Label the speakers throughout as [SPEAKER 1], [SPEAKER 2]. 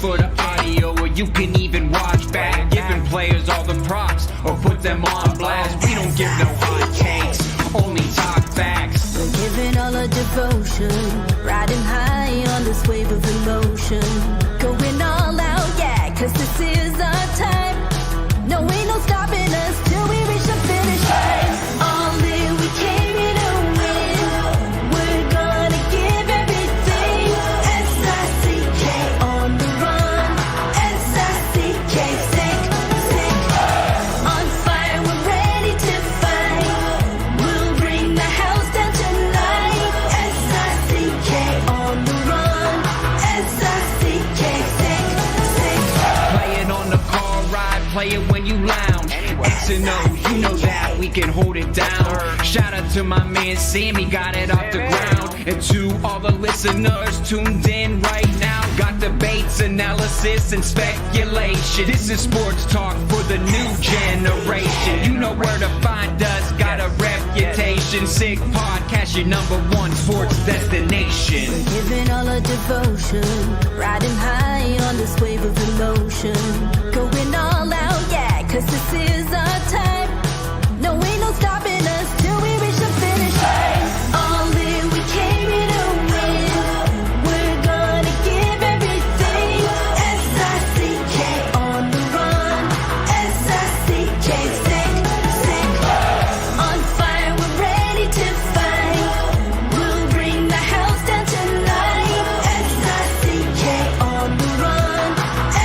[SPEAKER 1] for the audio, or you can even watch back. Giving players all the props, or put them on blast. We don't give no hot takes, only talk facts.
[SPEAKER 2] We're giving all our devotion, riding high on this wave of emotion. Going all out, yeah, cause this is our time. No, ain't no stopping us till we reach the finish line. All in, we came here to win. We're gonna give everything. S-I-C-K on the run. S-I-C-K, sick, sick. On fire, we're ready to fight. We'll bring the house down tonight. S-I-C-K on the run. S-I-C-K, sick, sick.
[SPEAKER 1] Play it on the car ride, play it when you lounge. X and O, you know that we can hold it down. Shout out to my man Sammy, got it off the ground. And to all the listeners tuned in right now, got debates, analysis, and speculation. This is sports talk for the new generation. You know where to find us, got a reputation. Sick podcast, your #1 sports destination.
[SPEAKER 2] Giving all our devotion, riding high on this wave of emotion. Going all out, yeah, cause this is our time. No, ain't no stopping us till we reach the finish line. All in, we came here to win. We're gonna give everything. S-I-C-K on the run. S-I-C-K, sick, sick. On fire, we're ready to fight. We'll bring the house down tonight. S-I-C-K on the run.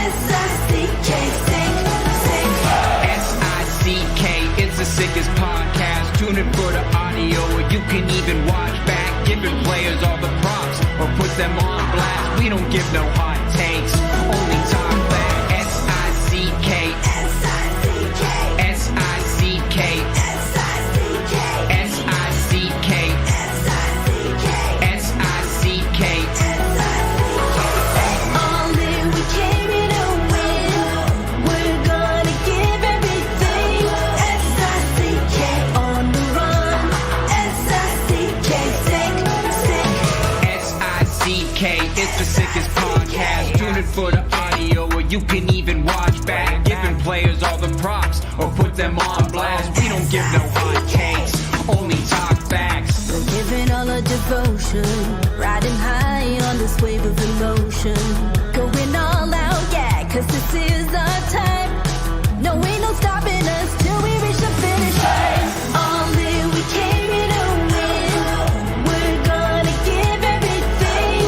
[SPEAKER 2] S-I-C-K, sick, sick.
[SPEAKER 1] S-I-C-K, it's the sickest podcast. Tune in for the audio, or you can even watch back. Giving players all the props, or put them on blast. We don't give no hot takes, only talk back. S-I-C-K,
[SPEAKER 2] S-I-C-K,
[SPEAKER 1] S-I-C-K,
[SPEAKER 2] S-I-C-K,
[SPEAKER 1] S-I-C-K,
[SPEAKER 2] S-I-C-K,
[SPEAKER 1] S-I-C-K.
[SPEAKER 2] all in, we came here to win. We're gonna give everything. S-I-C-K on the run. S-I-C-K, sick, sick.
[SPEAKER 1] S-I-C-K, it's the sickest podcast. Tune in for the audio, or you can even watch back. Giving players all the props, or put them on blast. We don't give no hot takes, only talk facts.
[SPEAKER 2] We're giving all our devotion, riding high on this wave of emotion. Going all out, yeah, cause this is our time. No, ain't no stopping us till we reach the finish line. All in, we came here to win. We're gonna give everything.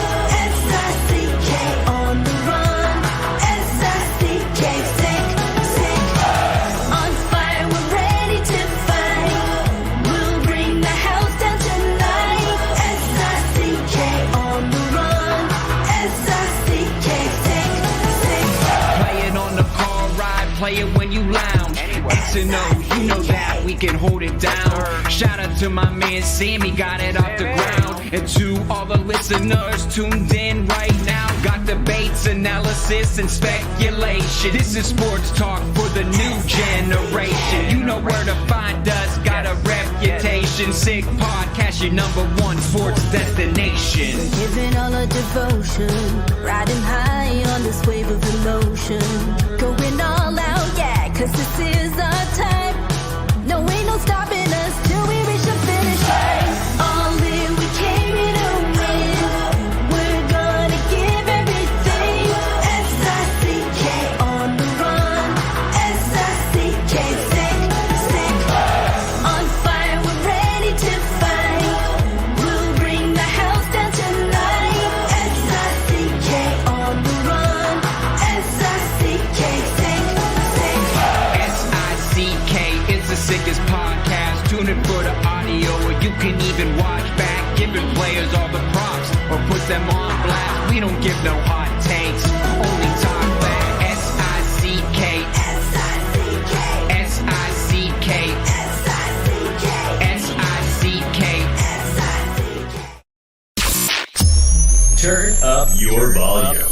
[SPEAKER 2] S-I-C-K on the run. S-I-C-K, sick, sick. On fire, we're ready to fight. We'll bring the house down tonight. S-I-C-K on the run. S-I-C-K, sick, sick.
[SPEAKER 1] Play it on the car ride, play it when you lounge. X and O, you know that we can hold it down. Shout out to my man Sammy, got it off the ground. And to all the listeners tuned in right now, got debates, analysis, and speculation. This is sports talk for the new generation. You know where to find us, got a reputation. Sick podcast, your #1 sports destination.
[SPEAKER 2] Giving all our devotion, riding high on this wave of emotion. Going all out, yeah, cause this is our time. No, ain't no stopping us till we reach the finish line. All in, we came here to win. We're gonna give everything. S-I-C-K on the run. S-I-C-K, sick, sick. On fire, we're ready to fight. We'll bring the house down tonight. S-I-C-K on the run. S-I-C-K, sick, sick.
[SPEAKER 1] S-I-C-K, it's the sickest podcast. Tune in for the audio, or you can even watch back. Giving players all the props, or put them on blast. We don't give no hot takes, only talk back. S-I-C-K,
[SPEAKER 2] S-I-C-K,
[SPEAKER 1] S-I-C-K,
[SPEAKER 2] S-I-C-K,
[SPEAKER 1] S-I-C-K.
[SPEAKER 2] S-I-C-K.
[SPEAKER 3] Turn up your volume.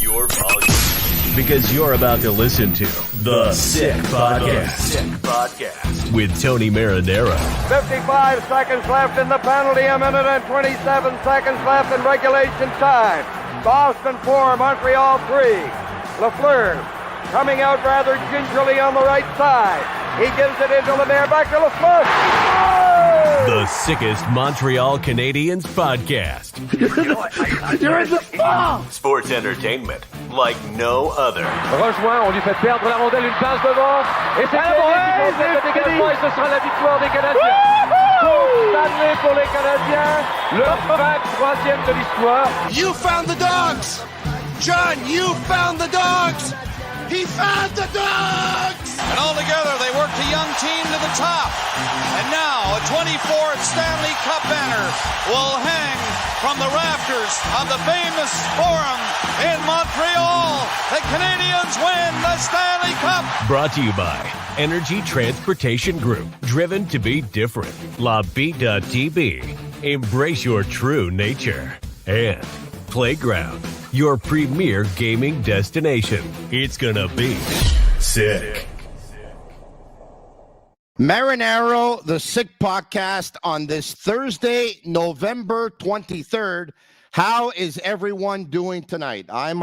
[SPEAKER 3] Because you're about to listen to The Sick Podcast. With Tony Marinaro.
[SPEAKER 4] 55 seconds left in the penalty, a minute and 27 seconds left in regulation time. Boston 4, Montreal 3. Lafleur coming out rather gingerly on the right side. He gives it into Lemaire, back to Lafleur. Oh!
[SPEAKER 3] The sickest Montreal Canadiens podcast.
[SPEAKER 5] You're in the ball!
[SPEAKER 3] Sports entertainment like no other.
[SPEAKER 4] Rejoint, on lui fait perdre la rondelle, une passe devant. Et c'est le dégagement et ce sera la victoire des Canadiens. Coupe Stanley pour les Canadiens. Le 23e de l'histoire.
[SPEAKER 5] You found the dogs! John, you found the dogs! He found the dogs! And all together, they worked a young team to the top. And now, a 24th Stanley Cup banner will hang from the rafters of the famous Forum in Montreal. The Canadiens win the Stanley Cup!
[SPEAKER 3] Brought to you by Energy Transportation Group. Driven to be different. La Vida TV. Embrace your true nature. And Playground, your premier gaming destination. It's gonna be sick.
[SPEAKER 6] Marinaro, the Sick Podcast on this Thursday, November 23rd. How is everyone doing tonight? I'm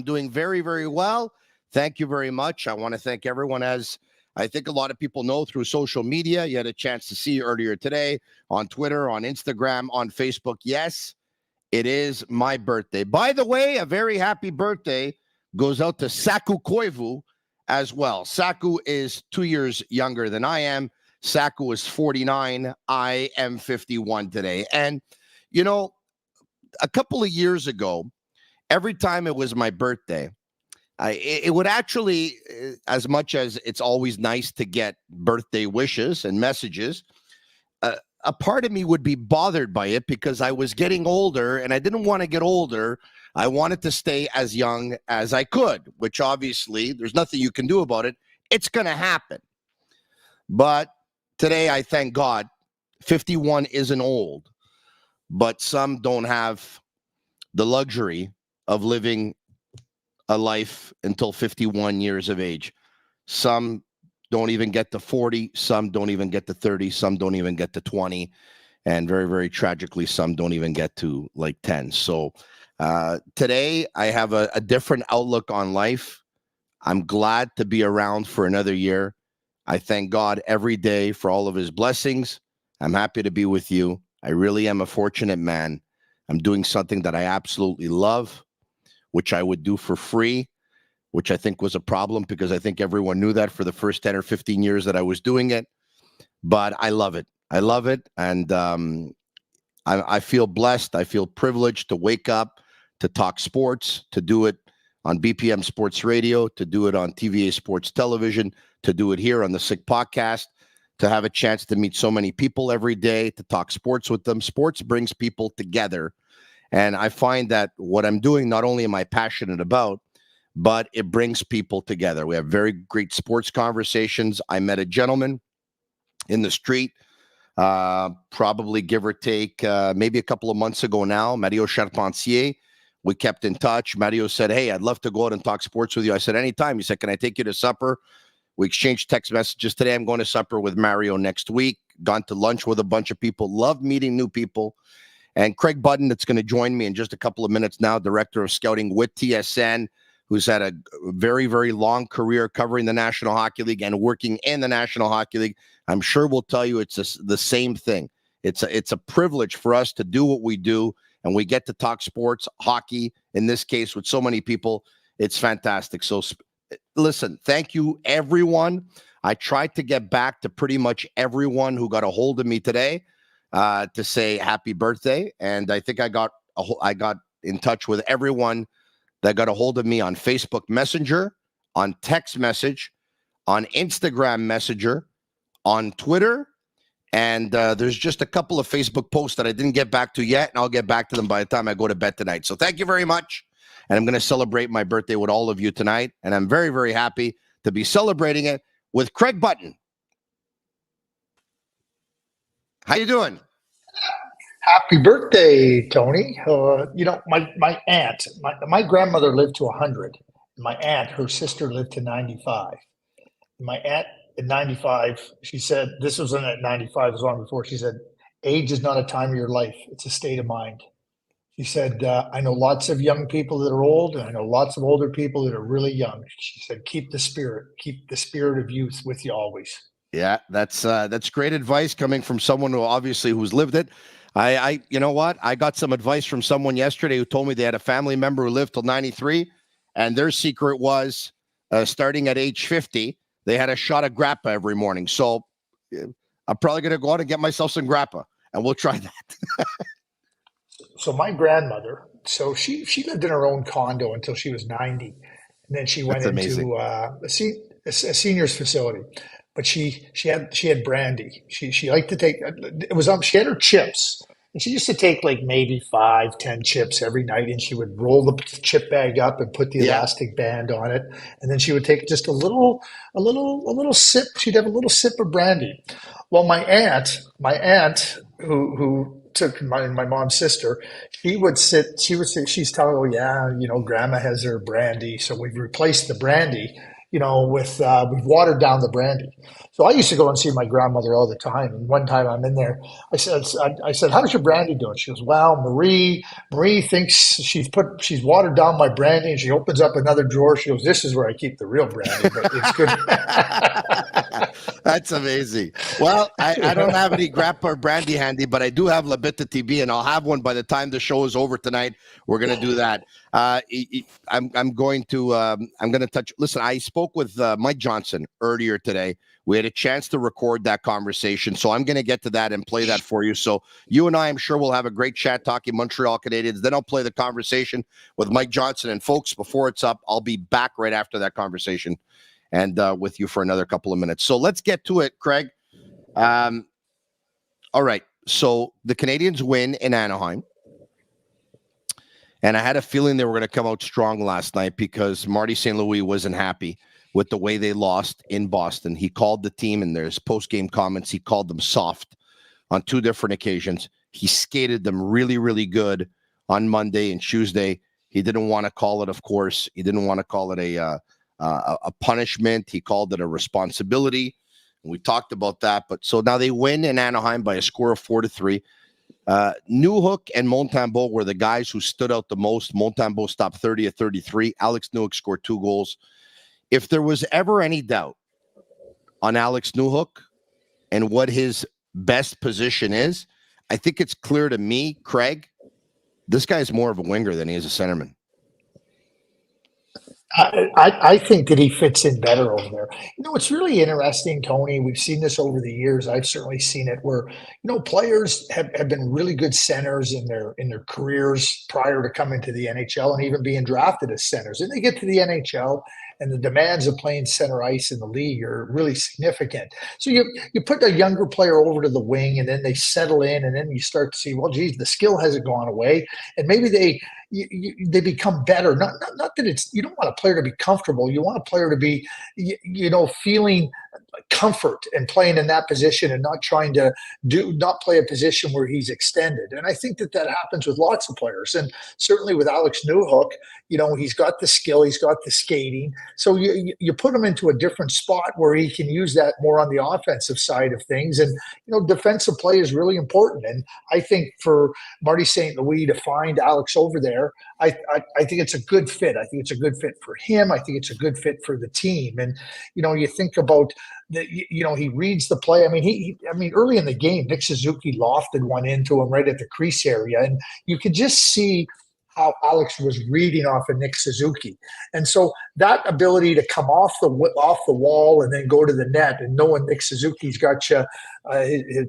[SPEAKER 6] doing very, very well. Thank you very much. I want to thank everyone, as I think a lot of people know through social media. You had a chance to see earlier today on Twitter, on Instagram, on Facebook. Yes, it is my birthday. By the way, a very happy birthday goes out to Saku Koivu as well. Saku is 2 years younger than I am. Saku is 49. I am 51 today. And, you know, a couple of years ago, every time it was my birthday, it would actually, as much as it's always nice to get birthday wishes and messages, a part of me would be bothered by it because I was getting older and I didn't want to get older. I wanted to stay as young as I could, which obviously there's nothing you can do about it. It's going to happen. But today, I thank God, 51 isn't old, but some don't have the luxury of living a life until 51 years of age. Some don't even get to 40. Some don't even get to 30. Some don't even get to 20. And very, very tragically, some don't even get to like 10. So today I have a different outlook on life. I'm glad to be around for another year. I thank God every day for all of his blessings. I'm happy to be with you. I really am a fortunate man. I'm doing something that I absolutely love, which I would do for free, which I think was a problem because I think everyone knew that for the first 10 or 15 years that I was doing it. But I love it. I love it. And I feel blessed. I feel privileged to wake up, to talk sports, to do it on BPM Sports Radio, to do it on TVA Sports Television, to do it here on the Sick Podcast, to have a chance to meet so many people every day, to talk sports with them. Sports brings people together. And I find that what I'm doing, not only am I passionate about, but it brings people together. We have very great sports conversations. I met a gentleman in the street, probably give or take, maybe a couple of months ago now, Mario Charpentier. We kept in touch. Mario said, hey, I'd love to go out and talk sports with you. I said, anytime. He said, can I take you to supper? We exchanged text messages today. I'm going to supper with Mario next week. Gone to lunch with a bunch of people. Love meeting new people. And Craig Budden, that's going to join me in just a couple of minutes now, director of scouting with TSN, who's had a very, very long career covering the National Hockey League and working in the National Hockey League. I'm sure we'll tell you it's the same thing. It's a privilege for us to do what we do, and we get to talk sports, hockey, in this case, with so many people. It's fantastic. So listen, thank you, everyone. I tried to get back to pretty much everyone who got a hold of me today to say happy birthday. And I think I got in touch with everyone that got a hold of me on Facebook Messenger, on text message, on Instagram Messenger, on Twitter. And there's just a couple of Facebook posts that I didn't get back to yet, and I'll get back to them by the time I go to bed tonight. So thank you very much. And I'm going to celebrate my birthday with all of you tonight. And I'm very, very happy to be celebrating it with Craig Budden. How you doing?
[SPEAKER 7] Happy birthday, Tony. You know, my aunt, my grandmother lived to 100. My aunt, her sister, lived to 95. My aunt at 95, she said, this was in at 95, it was long before, she said, age is not a time of your life, it's a state of mind. He said, I know lots of young people that are old, and I know lots of older people that are really young. She said, keep the spirit of youth with you always.
[SPEAKER 6] Yeah, that's great advice coming from someone who's lived it. I you know what? I got some advice from someone yesterday who told me they had a family member who lived till 93, and their secret was starting at age 50, they had a shot of grappa every morning. So I'm probably going to go out and get myself some grappa, and we'll try that.
[SPEAKER 7] So my grandmother, so she lived in her own condo until she was 90, and then she went into a seniors facility. But she had brandy. She liked to take she had her chips, and she used to take like maybe 5-10 chips every night, and she would roll the chip bag up and put the elastic band on it, and then she would take just a little sip. She'd have a little sip of brandy. Well, my aunt who took my mom's sister, she's telling, oh yeah, grandma has her brandy, so we've replaced the brandy, with we've watered down the brandy. So I used to go and see my grandmother all the time. And one time I'm in there, I said, how's your brandy doing? She goes, well, Marie thinks she's watered down my brandy, and she opens up another drawer. She goes, this is where I keep the real brandy, but it's good.
[SPEAKER 6] That's amazing. Well, I don't have any grappa or brandy handy, but I do have Labita TB, and I'll have one by the time the show is over tonight. We're going to do that. I'm going to touch. Listen, I spoke with Mike Johnson earlier today. We had a chance to record that conversation, so I'm going to get to that and play that for you. So you and I, I'm sure we'll have a great chat talking Montreal Canadiens. Then I'll play the conversation with Mike Johnson. And folks, before it's up, I'll be back right after that conversation and with you for another couple of minutes. So let's get to it, Craig. All right. So the Canadiens win in Anaheim. And I had a feeling they were going to come out strong last night because Marty St. Louis wasn't happy with the way they lost in Boston. He called the team, in his post-game comments, he called them soft on 2 different occasions. He skated them really, really good on Monday and Tuesday. He didn't want to call it, of course. He didn't want to call it a punishment. He called it a responsibility. And we talked about that. But so now they win in Anaheim by a score of 4-3. Newhook and Montembeault were the guys who stood out the most. Montembeault stopped 30 of 33. Alex Newhook scored 2 goals. If there was ever any doubt on Alex Newhook and what his best position is, I think it's clear to me, Craig, this guy's more of a winger than he is a centerman.
[SPEAKER 7] I think that he fits in better over there. It's really interesting, Tony. We've seen this over the years. I've certainly seen it where, players have been really good centers in their careers prior to coming to the NHL and even being drafted as centers. And they get to the NHL, and the demands of playing center ice in the league are really significant. So you put a younger player over to the wing, and then they settle in, and then you start to see, well, geez, the skill hasn't gone away, and maybe they become better. Not that it's, you don't want a player to be comfortable. You want a player to be, feeling comfort and playing in that position and not trying to not play a position where he's extended. And I think that happens with lots of players, and certainly with Alex Newhook. He's got the skill, he's got the skating. So you put him into a different spot where he can use that more on the offensive side of things. And, defensive play is really important. And I think for Marty St. Louis to find Alex over there, I think it's a good fit. I think it's a good fit for him. I think it's a good fit for the team. And, you think about he reads the play. I mean, early in the game, Nick Suzuki lofted one into him right at the crease area. And you could just see how Alex was reading off of Nick Suzuki. And so that ability to come off the wall and then go to the net, and knowing Nick Suzuki's got you,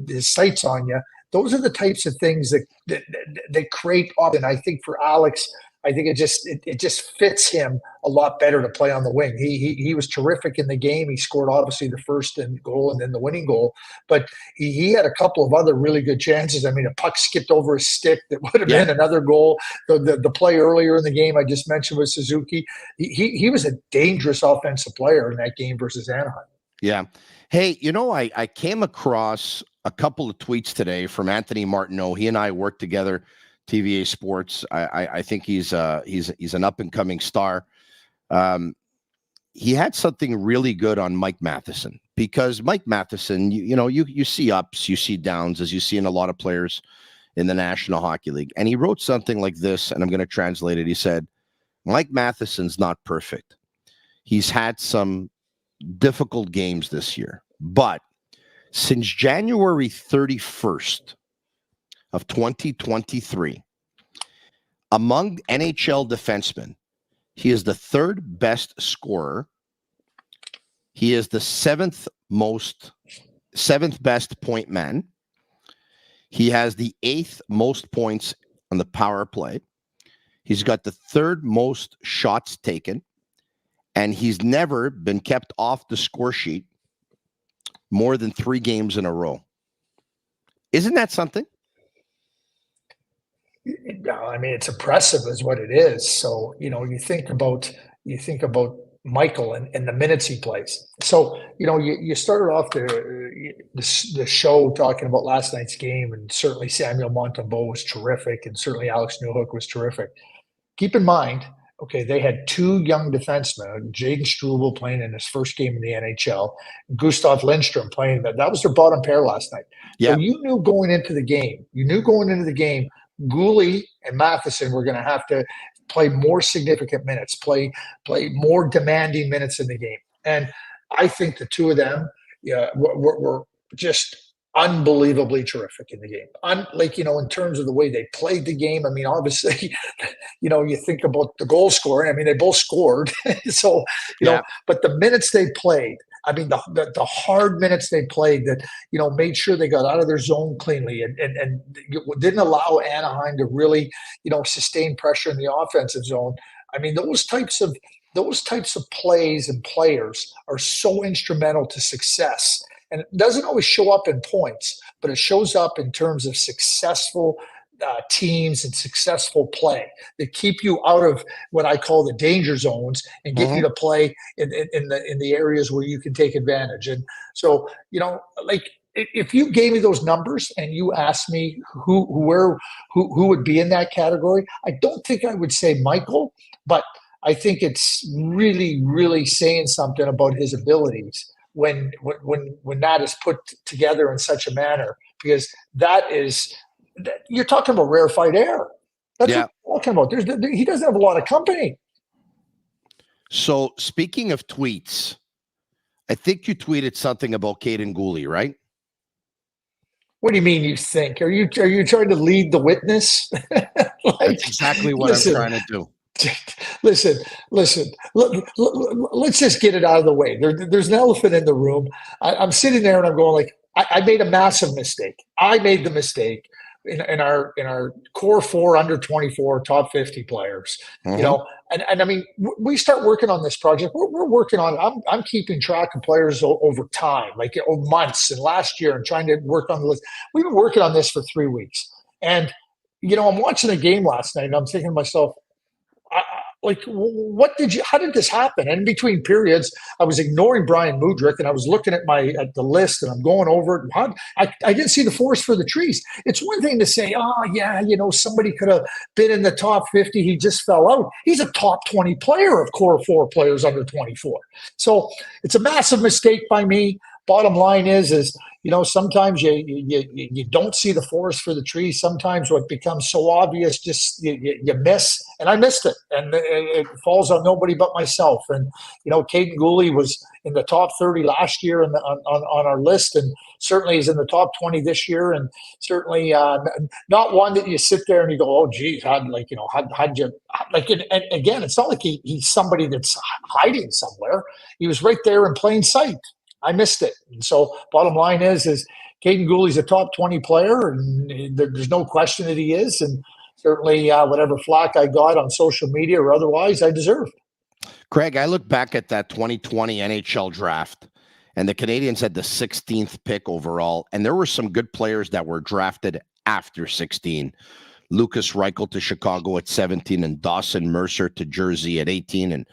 [SPEAKER 7] his sights on you, those are the types of things that create up. And I think for Alex, I think it just fits him a lot better to play on the wing. He was terrific in the game. He scored obviously the first goal and then the winning goal, but he had a couple of other really good chances. I mean, a puck skipped over his stick that would have been another goal. The play earlier in the game I just mentioned with Suzuki, he was a dangerous offensive player in that game versus Anaheim. Yeah.
[SPEAKER 6] Hey, I came across a couple of tweets today from Anthony Martineau. He and I worked together. TVA Sports. I think he's an up and coming star. He had something really good on Mike Matheson, because Mike Matheson, you see ups, you see downs, as you see in a lot of players in the National Hockey League. And he wrote something like this, and I'm going to translate it. He said, Mike Matheson's not perfect. He's had some difficult games this year, but since January 31st of 2023, among NHL defensemen, he is the third best scorer. He is the seventh best point man. He has the 8th most points on the power play. He's got the 3rd most shots taken, and he's never been kept off the score sheet more than 3 games in a row. Isn't that something?
[SPEAKER 7] I mean, it's impressive is what it is. So, you think about Michael and the minutes he plays. So, you started off the show talking about last night's game, and certainly Samuel Montembeault was terrific, and certainly Alex Newhook was terrific. Keep in mind, okay, they had 2 young defensemen, Jaden Struble playing in his first game in the NHL, Gustav Lindstrom playing. That was their bottom pair last night.
[SPEAKER 6] Yeah.
[SPEAKER 7] So you knew going into the game, Goalie and Matheson were going to have to play more significant minutes, play more demanding minutes in the game. And I think the 2 of them were just unbelievably terrific in the game. In terms of the way they played the game. I mean, obviously, you think about the goal scoring. I mean, they both scored. So, but the minutes they played, I mean, the hard minutes they played that, made sure they got out of their zone cleanly and didn't allow Anaheim to really, sustain pressure in the offensive zone. I mean, those types of plays and players are so instrumental to success. And it doesn't always show up in points, but it shows up in terms of successful teams and successful play that keep you out of what I call the danger zones and get you to play in the areas where you can take advantage. And so, if you gave me those numbers and you asked me who would be in that category, I don't think I would say Michael, but I think it's really, really saying something about his abilities when that is put together in such a manner, because you're talking about rarefied air. That's what you're talking about. He doesn't have a lot of company.
[SPEAKER 6] So speaking of tweets, I think you tweeted something about Kaiden Guhle, right?
[SPEAKER 7] What do you mean you think? Are you trying to lead the witness?
[SPEAKER 6] That's exactly what I'm trying to do.
[SPEAKER 7] Listen. Let's just get it out of the way. There's an elephant in the room. I'm sitting there and I'm going I made a massive mistake. I made the mistake in our core 4 under 24 top 50 players. And I mean, we start working on this project. We're working on. I'm keeping track of players over time, months and last year, and trying to work on the list. We've been working on this for 3 weeks, and I'm watching the game last night, and I'm thinking to myself, how did this happen? And in between periods, I was ignoring Brian Mudryk and I was looking at the list and I'm going over it. I didn't see the forest for the trees. It's one thing to say, somebody could have been in the top 50. He just fell out. He's a top 20 player of core 4 players under 24. So it's a massive mistake by me. Bottom line is sometimes you don't see the forest for the trees. Sometimes what becomes so obvious, just you miss. And I missed it. And it falls on nobody but myself. And, Kaiden Guhle was in the top 30 last year on our list, and certainly is in the top 20 this year. And certainly not one that you sit there and you go, oh, geez, how'd you, and again, it's not like he's somebody that's hiding somewhere. He was right there in plain sight. I missed it. And so bottom line is Kaiden Guhle's a top 20 player, and there's no question that he is. And certainly whatever flack I got on social media or otherwise, I deserve.
[SPEAKER 6] Craig, I look back at that 2020 NHL draft, and the Canadiens had the 16th pick overall, and there were some good players that were drafted after 16. Lucas Reichel to Chicago at 17, and Dawson Mercer to Jersey at 18, and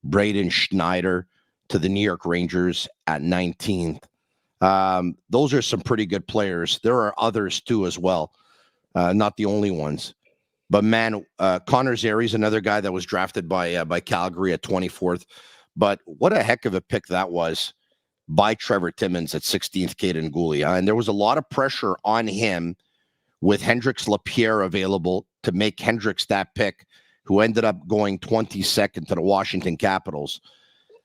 [SPEAKER 6] Braden Schneider to the New York Rangers at 19th. Those are some pretty good players. There are others too as well, not the only ones. But man, Connor Zary's another guy that was drafted by Calgary at 24th. But what a heck of a pick that was by Trevor Timmins at 16th, Kaiden Guhle. And there was a lot of pressure on him with Hendrix Lapierre available to make Hendrix that pick, who ended up going 22nd to the Washington Capitals.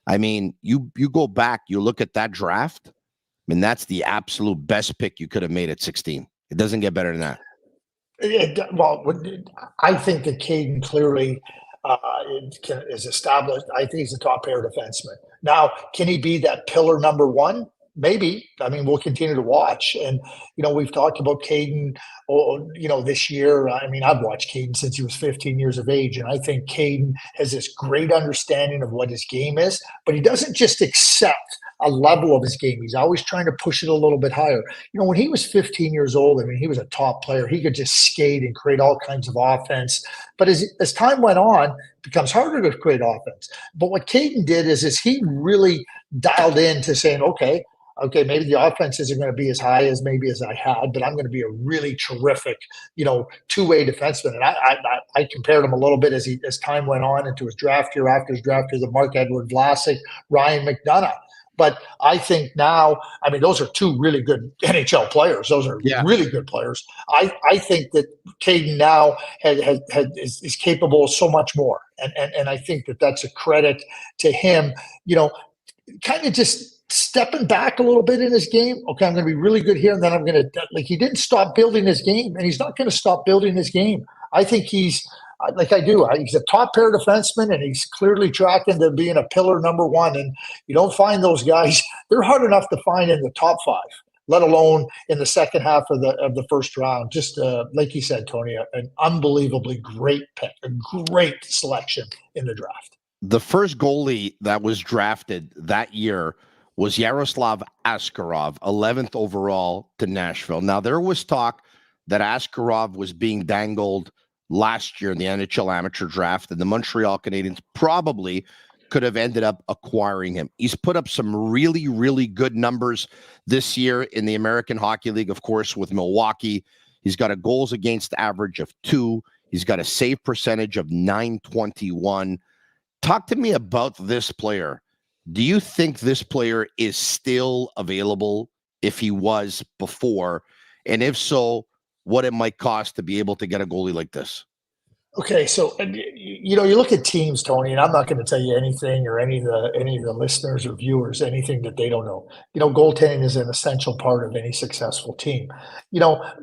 [SPEAKER 6] I mean, you go back, you look at that draft, I mean, that's the absolute best pick you could have made at 16. It doesn't get better than that.
[SPEAKER 7] Well, I think that Kaiden clearly is established. I think he's a top pair defenseman. Now, can he be that pillar number one? Maybe. I mean, we'll continue to watch. And, we've talked about Kaiden, this year. I mean, I've watched Kaiden since he was 15 years of age. And I think Kaiden has this great understanding of what his game is, but he doesn't just accept a level of his game. He's always trying to push it a little bit higher. When he was 15 years old, I mean, he was a top player. He could just skate and create all kinds of offense. But as time went on, it becomes harder to create offense. But what Kaiden did is he really dialed into saying, okay, maybe the offense isn't going to be as high as I had, but I'm going to be a really terrific, two-way defenseman. And I compared him a little bit as time went on into his draft year, after his draft year, the Marc-Edouard Vlasic, Ryan McDonough. But I think now, I mean, those are two really good NHL players. Those are really good players. I think that Kaiden now is capable of so much more. And I think that that's a credit to him, kind of just stepping back a little bit in his game. Okay, I'm going to be really good here, and then I'm going to – he didn't stop building his game, and he's not going to stop building his game. I think he's – he's a top pair defenseman, and he's clearly tracking to being a pillar number one. And you don't find those guys – they're hard enough to find in the top five, let alone in the second half of the first round. Just like you said, Tony, an unbelievably great pick, a great selection in the draft.
[SPEAKER 6] The first goalie that was drafted that year was Yaroslav Askarov, 11th overall to Nashville. Now, there was talk that Askarov was being dangled last year in the NHL amateur draft, and the Montreal Canadiens probably could have ended up acquiring him. He's put up some really, really good numbers this year in the American Hockey League, of course, with Milwaukee. He's got a goals against average of 2. He's got a save percentage of .921. Talk to me about this player. Do you think this player is still available if he was before? And if so, what it might cost to be able to get a goalie like this?
[SPEAKER 7] Okay, so you look at teams, Tony, and I'm not going to tell you anything or any of the listeners or viewers anything that they don't know. Goaltending is an essential part of any successful team. A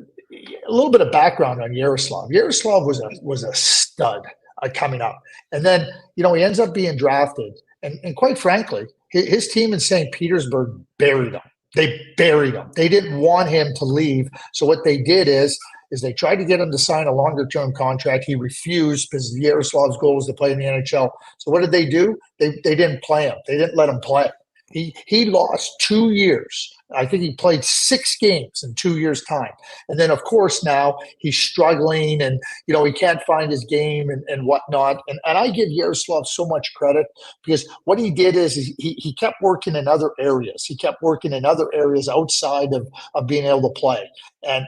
[SPEAKER 7] little bit of background on Yaroslav. Yaroslav was a stud coming up, and then he ends up being drafted. And quite frankly, his team in St. Petersburg buried him. They buried him. They didn't want him to leave. So what they did is they tried to get him to sign a longer-term contract. He refused because Yaroslav's goal was to play in the NHL. So what did they do? They didn't play him. They didn't let him play. He lost 2 years. I think he played 6 games in 2 years' time. And then, of course, now he's struggling and, he can't find his game and whatnot. And I give Yaroslav so much credit because what he did is he kept working in other areas. He kept working in other areas outside of being able to play and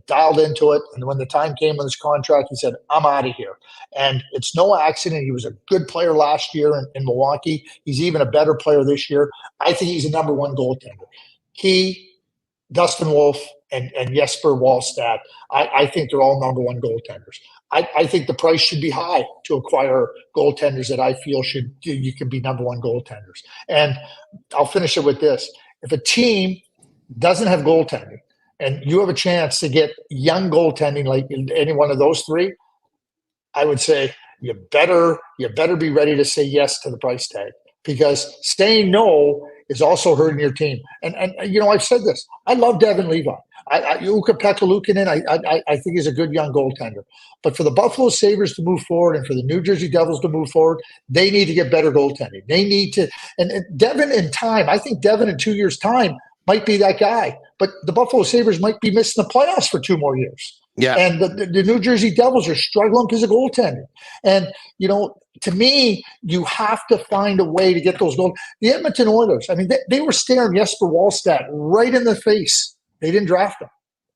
[SPEAKER 7] dialed into it. And when the time came on his contract, he said, I'm out of here. And it's no accident. He was a good player last year in Milwaukee. He's even a better player this year. I think he's a number one goaltender. He, Dustin Wolf, and Jesper Wallstedt, I think they're all number one goaltenders. I think the price should be high to acquire goaltenders that I feel you can be number one goaltenders. And I'll finish it with this. If a team doesn't have goaltending and you have a chance to get young goaltending like any one of those three, I would say you better be ready to say yes to the price tag, because saying no is also hurting your team. And I've said this. I love Devin Levi. Ukko-Pekka Luukkonen, I think he's a good young goaltender. But for the Buffalo Sabres to move forward and for the New Jersey Devils to move forward, they need to get better goaltending. They need to – and Devin in time, I think Devin in 2 years' time might be that guy. But the Buffalo Sabres might be missing the playoffs for 2 more years. Yeah. And the New Jersey Devils are struggling because of goaltending. And, to me, you have to find a way to get those goals. The Edmonton Oilers, I mean, they were staring Jesper Wallstedt right in the face. They didn't draft him.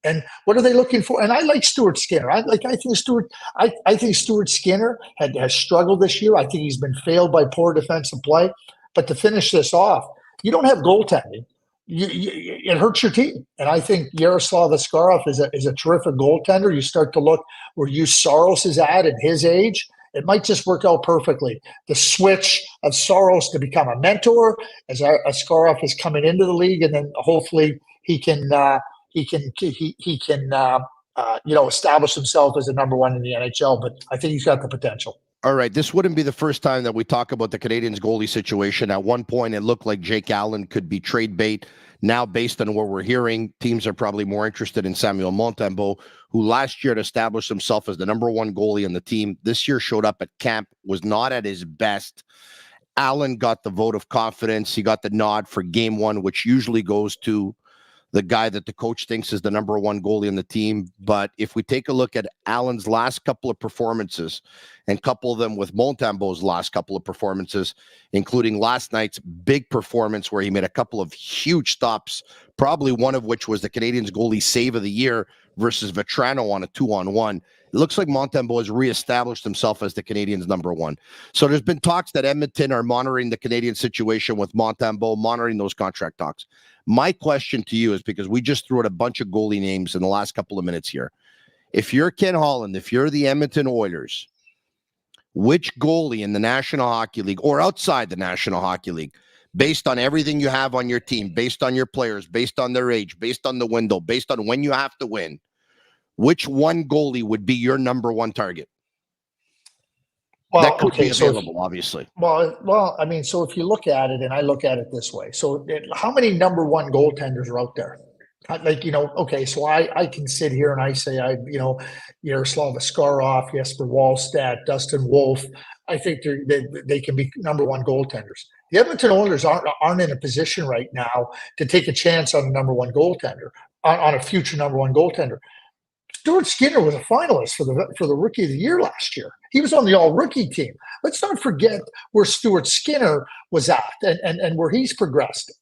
[SPEAKER 7] And what are they looking for? And I like Stuart Skinner. I think Stuart Skinner has struggled this year. I think he's been failed by poor defensive play. But to finish this off, you don't have goaltending. it hurts your team. And I think Yaroslav Askarov is a terrific goaltender. You start to look where Saros is at his age. It might just work out perfectly. The switch of Saros to become a mentor as Askarov is coming into the league, and then hopefully he can establish himself as a number one in the NHL. But I think he's got the potential.
[SPEAKER 6] All right, this wouldn't be the first time that we talk about the Canadiens goalie situation. At one point, it looked like Jake Allen could be trade bait. Now, based on what we're hearing, teams are probably more interested in Samuel Montembeault, who last year had established himself as the number one goalie on the team. This year showed up at camp, was not at his best. Allen got the vote of confidence. He got the nod for game one, which usually goes to the guy that the coach thinks is the number one goalie on the team. But if we take a look at Allen's last couple of performances and couple them with Montembeault's last couple of performances, including last night's big performance where he made a couple of huge stops, probably one of which was the Canadiens goalie save of the year versus Vetrano on a 2-on-1. It looks like Montembeault has reestablished himself as the Canadiens' number one. So there's been talks that Edmonton are monitoring the Canadian situation with Montembeault, monitoring those contract talks. My question to you is, because we just threw out a bunch of goalie names in the last couple of minutes here. If you're Ken Holland, if you're the Edmonton Oilers, which goalie in the National Hockey League or outside the National Hockey League, based on everything you have on your team, based on your players, based on their age, based on the window, based on when you have to win, which one goalie would be your number one target? Well, that could be available, obviously.
[SPEAKER 7] Well, I mean, so if you look at it, and I look at it this way, so how many number one goaltenders are out there? Like, so I can sit here and I say, Yaroslav Askarov, Jesper Wallstedt, Dustin Wolf. I think they can be number one goaltenders. The Edmonton Oilers aren't in a position right now to take a chance on a number one goaltender, on a future number one goaltender. Stuart Skinner was a finalist for the Rookie of the Year last year. He was on the all-rookie team. Let's not forget where Stuart Skinner was at and where he's progressed.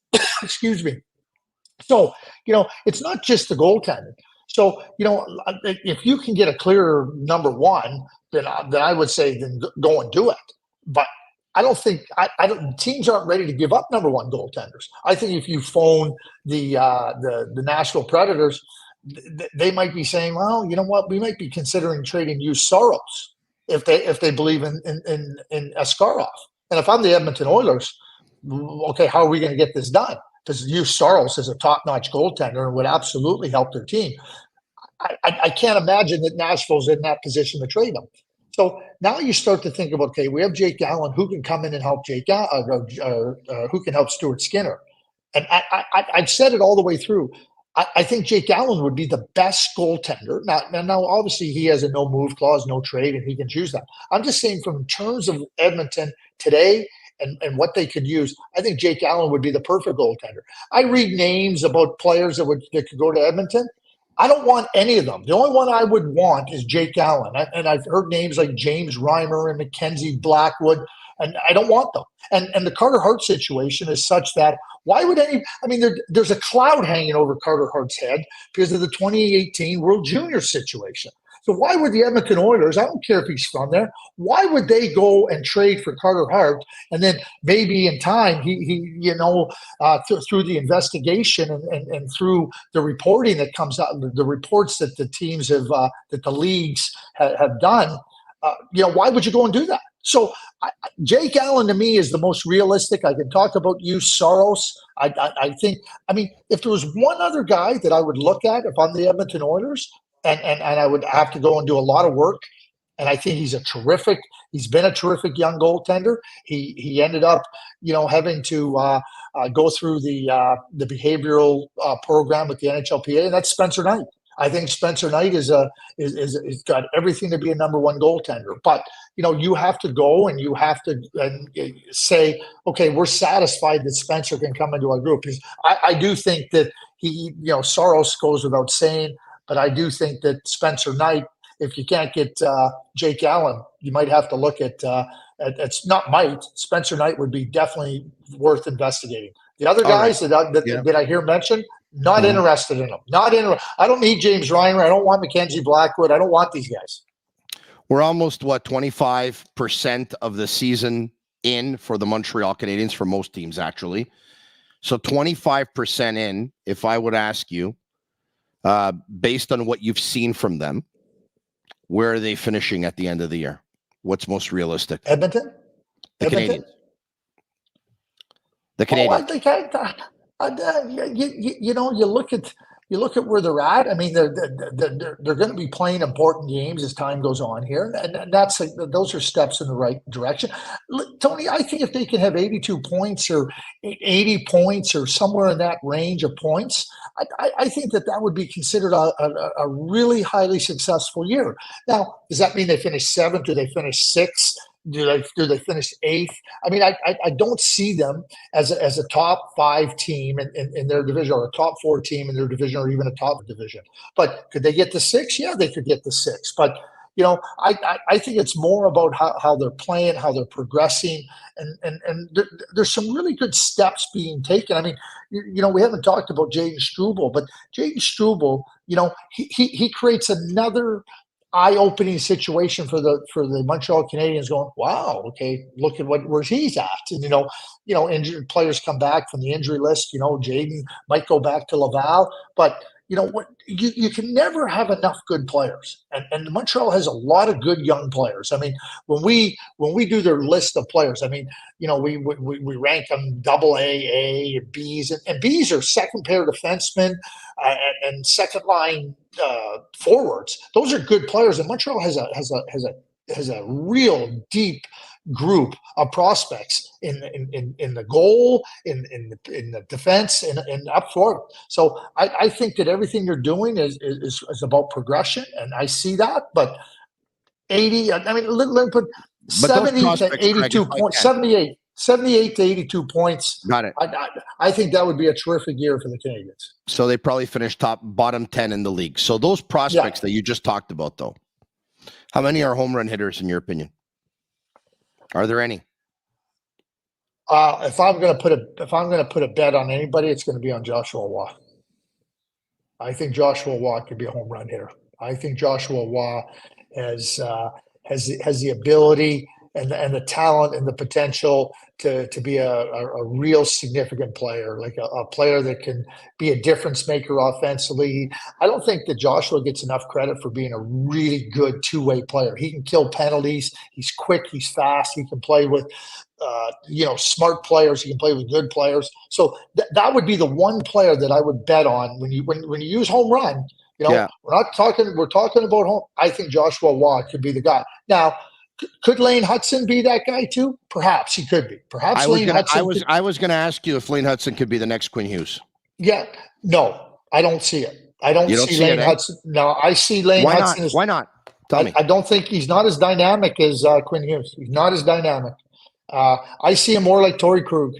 [SPEAKER 7] Excuse me. So, it's not just the goaltending. So, if you can get a clear number one, then I would say then go and do it. But I don't think teams aren't ready to give up number one goaltenders. I think if you phone the Nashville Predators, they might be saying, well, you know what, we might be considering trading you Saros if they believe in Askarov. And if I'm the Edmonton Oilers, okay, how are we going to get this done? Because you Saros is a top-notch goaltender and would absolutely help their team. I can't imagine that Nashville's in that position to trade him. So now you start to think about, okay, we have Jake Allen, who can come in and help who can help Stuart Skinner. And I've said it all the way through. I think Jake Allen would be the best goaltender. Now, obviously, he has a no-move clause, no trade, and he can choose that. I'm just saying from terms of Edmonton today and what they could use, I think Jake Allen would be the perfect goaltender. I read names about players that could go to Edmonton. I don't want any of them. The only one I would want is Jake Allen. And I've heard names like James Reimer and Mackenzie Blackwood, and I don't want them. And the Carter Hart situation is such that why would there's a cloud hanging over Carter Hart's head because of the 2018 World Junior situation. So why would the Edmonton Oilers, I don't care if he's from there, why would they go and trade for Carter Hart? And then maybe in time, through the investigation and through the reporting that comes out, the reports that the teams have, that the leagues have done, why would you go and do that? So Jake Allen to me is the most realistic. I can talk about Saros. I think, if there was one other guy that I would look at if I'm the Edmonton Oilers, and I would have to go and do a lot of work, and I think he's been a terrific young goaltender. He ended up, having to go through the behavioral program with the NHLPA, and that's Spencer Knight. I think Spencer Knight is got everything to be a number one goaltender. But you have to go and you have to say, okay, we're satisfied that Spencer can come into our group. Because I do think that Saros goes without saying, but I do think that Spencer Knight, if you can't get Jake Allen, you might have to look at Spencer Knight would be definitely worth investigating. The other guys that I hear mentioned, not interested in them. I don't need James Reimer. I don't want Mackenzie Blackwood. I don't want these guys.
[SPEAKER 6] We're almost 25% of the season in for the Montreal Canadiens for most teams, actually. So 25% in, if I would ask you, based on what you've seen from them, where are they finishing at the end of the year? What's most realistic?
[SPEAKER 7] Edmonton?
[SPEAKER 6] The
[SPEAKER 7] Edmonton?
[SPEAKER 6] Canadiens. The Canadiens.
[SPEAKER 7] Oh, you look at where they're at. I mean, they're going to be playing important games as time goes on here, and those are steps in the right direction. Tony, I think if they can have 82 points or 80 points or somewhere in that range of points, I think that would be considered a really highly successful year. Now, does that mean they finish seventh? Do they finish sixth? Do they finish eighth? I mean, I don't see them as a top 5 team in their division, or a top 4 team in their division, or even a top division. But could they get to 6? Yeah, they could get to 6. But I think it's more about how they're playing, how they're progressing, and there's some really good steps being taken. I mean, we haven't talked about Jaden Struble, but Jaden Struble, he creates another eye-opening situation for the Montreal Canadiens, going, wow, okay, look at where he's at. And injured players come back from the injury list. Jaden might go back to Laval, but you can never have enough good players, and Montreal has a lot of good young players. I mean, when we do their list of players, I mean, we rank them AA, Bs, and Bs are second pair defensemen and second line forwards. Those are good players, and Montreal has a real deep group of prospects in the goal, in the defense, and up forward. So I think that everything they're doing is about progression, and I see that. But 80, I mean, let me put 70 to 82 points, 78 to 82 points.
[SPEAKER 6] Got it.
[SPEAKER 7] I think that would be a terrific year for the Canadiens.
[SPEAKER 6] So they probably finish bottom 10 in the league. So those prospects that you just talked about, though, how many are home run hitters in your opinion? Are there any?
[SPEAKER 7] If I'm going to put a bet on anybody, it's going to be on Joshua Waugh. I think Joshua Waugh could be a home run hitter. I think Joshua Waugh has the ability and the talent and the potential to be a real significant player, like a player that can be a difference maker offensively. I don't think that Joshua gets enough credit for being a really good two-way player. He can kill penalties. He's quick. He's fast. He can play with smart players. He can play with good players. So that would be the one player that I would bet on when you use home run. We're talking about home. I think Joshua Waugh could be the guy. Now, could Lane Hudson be that guy too? Perhaps he could be. Perhaps I was going to ask you if Lane Hudson could be the next Quinn Hughes. Yeah. No, I don't see it. I don't see Lane Hudson. No, I see Lane Hudson.
[SPEAKER 6] Why not? Tell me.
[SPEAKER 7] I don't think he's not as dynamic as Quinn Hughes. He's not as dynamic. I see him more like Torrey Krug.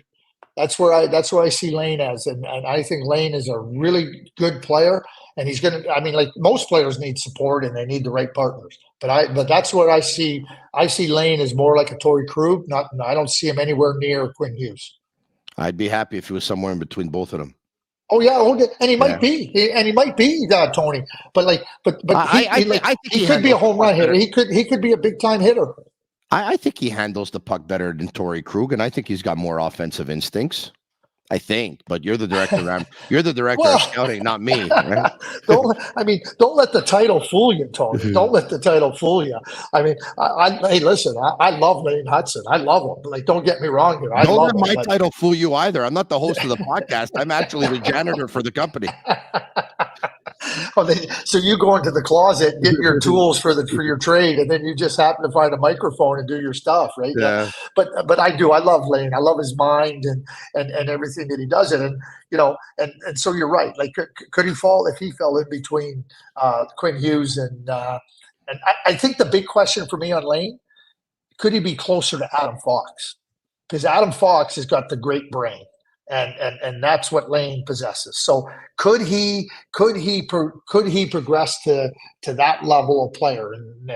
[SPEAKER 7] That's where I see Lane as, and I think Lane is a really good player, and he's going to. I mean, like most players need support and they need the right partners. But that's what I see. I see Lane as more like a Torrey Krug. I don't see him anywhere near Quinn Hughes.
[SPEAKER 6] I'd be happy if he was somewhere in between both of them.
[SPEAKER 7] Oh yeah, and he might be, Tony. But he could be a home run hitter. He could be a big time hitter.
[SPEAKER 6] I think he handles the puck better than Torrey Krug, and I think he's got more offensive instincts. I think, but you're the director. You're the director of scouting, not me. Right?
[SPEAKER 7] Don't let the title fool you, Tony. Don't let the title fool you. I mean, hey, listen, I love Lane Hudson. I love him. Like, don't get me wrong here.
[SPEAKER 6] Don't let my title fool you either. I'm not the host of the podcast. I'm actually the janitor for the company.
[SPEAKER 7] So you go into the closet, get your tools for your trade, and then you just happen to find a microphone and do your stuff, right?
[SPEAKER 6] Yeah.
[SPEAKER 7] But I do. I love Lane. I love his mind and everything that he does it. And and so you're right. Like, could he fall if he fell in between Quinn Hughes and I think the big question for me on Lane, could he be closer to Adam Fox? Because Adam Fox has got the great brain. And that's what Lane possesses. So could he progress to that level of player? And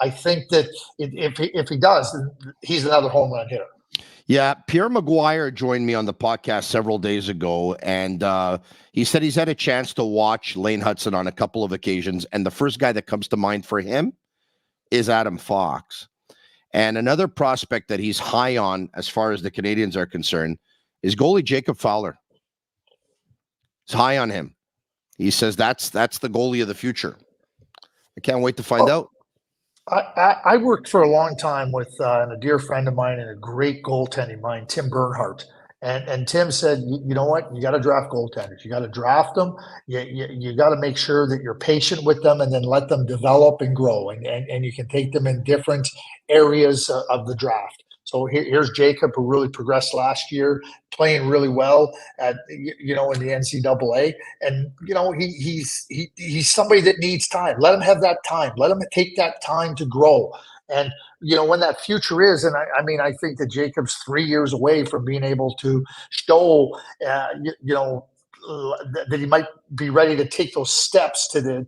[SPEAKER 7] I think that if he does, then he's another home run hitter.
[SPEAKER 6] Yeah, Pierre Maguire joined me on the podcast several days ago, and he said he's had a chance to watch Lane Hudson on a couple of occasions, and the first guy that comes to mind for him is Adam Fox. And another prospect that he's high on as far as the Canadiens are concerned is goalie Jacob Fowler. He's high on him. He says that's the goalie of the future. I can't wait to find out.
[SPEAKER 7] I worked for a long time with a dear friend of mine and a great goaltending mind, Tim Bernhardt. And Tim said, you know what? You got to draft goaltenders. You got to draft them. You got to make sure that you're patient with them and then let them develop and grow. And you can take them in different areas of the draft. So here's Jacob, who really progressed last year, playing really well at in the NCAA, and he's somebody that needs time. Let him have that time. Let him take that time to grow. And when that future is, and I think that Jacob's 3 years away from being able to show, that he might be ready to take those steps to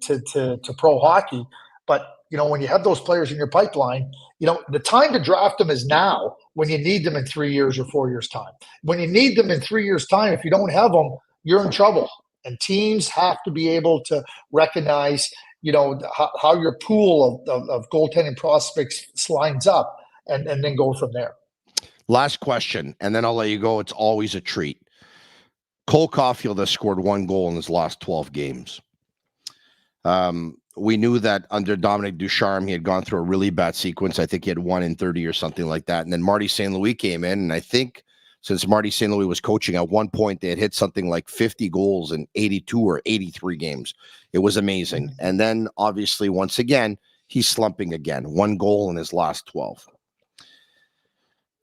[SPEAKER 7] pro hockey. But when you have those players in your pipeline, the time to draft them is now, when you need them in 3 years or 4 years' time. When you need them in 3 years' time, if you don't have them, you're in trouble. And teams have to be able to recognize, how your pool of goaltending prospects lines up, and then go from there.
[SPEAKER 6] Last question, and then I'll let you go. It's always a treat. Cole Caufield has scored 1 goal in his last 12 games. We knew that under Dominic Ducharme, he had gone through a really bad sequence. I think he had 1 in 30 or something like that. And then Marty St. Louis came in, and I think since Marty St. Louis was coaching, at one point they had hit something like 50 goals in 82 or 83 games. It was amazing. And then obviously, once again, he's slumping again. 1 goal in his last 12.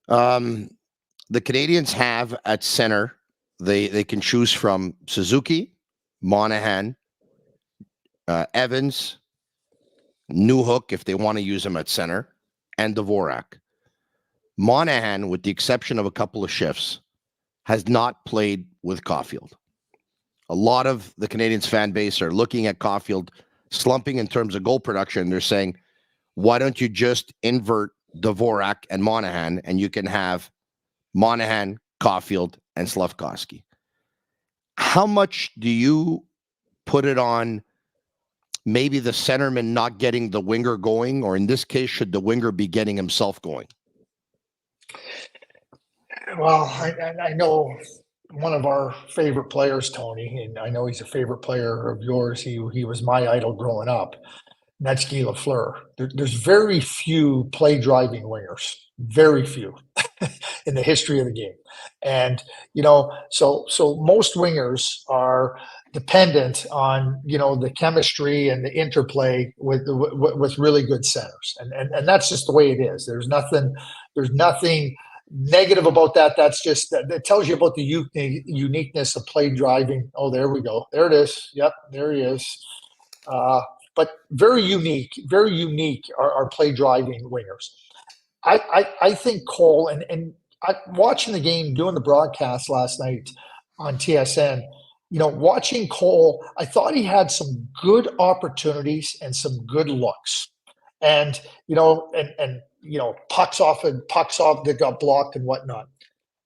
[SPEAKER 6] The Canadiens have at center, they can choose from Suzuki, Monahan, Evans, Newhook, if they want to use him at center, and Dvorak. Monahan, with the exception of a couple of shifts, has not played with Caufield. A lot of the Canadiens fan base are looking at Caufield slumping in terms of goal production. They're saying, why don't you just invert Dvorak and Monahan, and you can have Monahan, Caufield, and Slafkovsky? How much do you put it on maybe the centerman not getting the winger going, or in this case, should the winger be getting himself going?
[SPEAKER 7] Well, I know one of our favorite players, Tony, and I know he's a favorite player of yours. He was my idol growing up. And that's Guy Lafleur. There's very few play-driving wingers, very few in the history of the game. And, so most wingers are dependent on, the chemistry and the interplay with really good centers. And that's just the way it is. There's nothing negative about that. That's just, that tells you about the uniqueness of play driving. Oh, there we go. There it is. Yep, there he is. But very unique are play driving wingers. I think Cole, and I watching the game, doing the broadcast last night on TSN, watching Cole, I thought he had some good opportunities and some good looks. And, pucks off that got blocked and whatnot.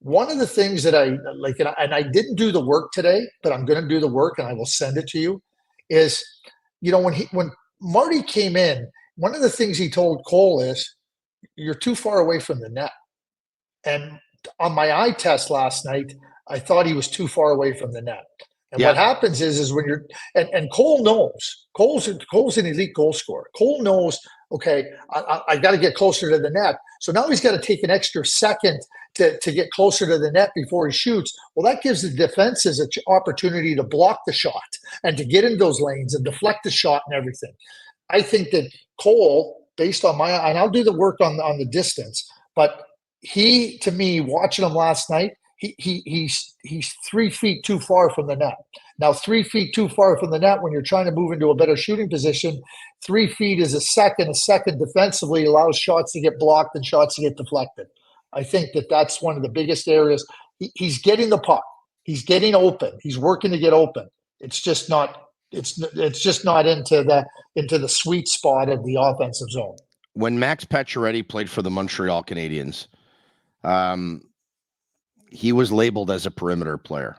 [SPEAKER 7] One of the things that I like, and I didn't do the work today, but I'm going to do the work and I will send it to you, is, when Marty came in, one of the things he told Cole is, you're too far away from the net. And on my eye test last night, I thought he was too far away from the net. And what happens is when you're, and Cole knows, Cole's an elite goal scorer. Cole knows, okay, I got to get closer to the net. So now he's got to take an extra second to get closer to the net before he shoots. Well, that gives the defenses an opportunity to block the shot and to get in those lanes and deflect the shot and everything. I think that Cole, based on and I'll do the work on the distance, but he, to me, watching him last night, he's 3 feet too far from the net. Now, 3 feet too far from the net, when you're trying to move into a better shooting position, 3 feet is a second defensively allows shots to get blocked and shots to get deflected. I think that's one of the biggest areas. He's getting the puck. He's getting open. He's working to get open. It's just not. It's just not into the sweet spot of the offensive zone.
[SPEAKER 6] When Max Pacioretty played for the Montreal Canadiens, he was labeled as a perimeter player.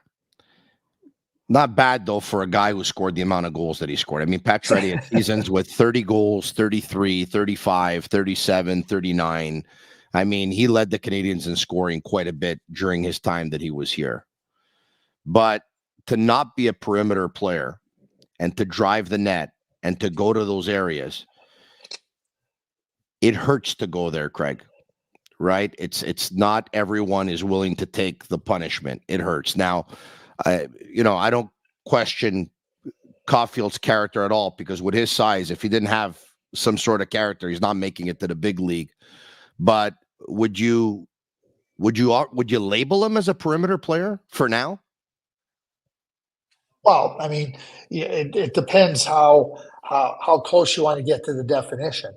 [SPEAKER 6] Not bad, though, for a guy who scored the amount of goals that he scored. I mean, Pacioretty had seasons with 30 goals, 33, 35, 37, 39. I mean, he led the Canadiens in scoring quite a bit during his time that he was here. But to not be a perimeter player and to drive the net and to go to those areas, it hurts to go there, Craig. Right? It's not everyone is willing to take the punishment. It hurts. Now, I don't question Caufield's character at all, because with his size, if he didn't have some sort of character, he's not making it to the big league. But would you label him as a perimeter player for now?
[SPEAKER 7] Well, I mean, it depends how close you want to get to the definition.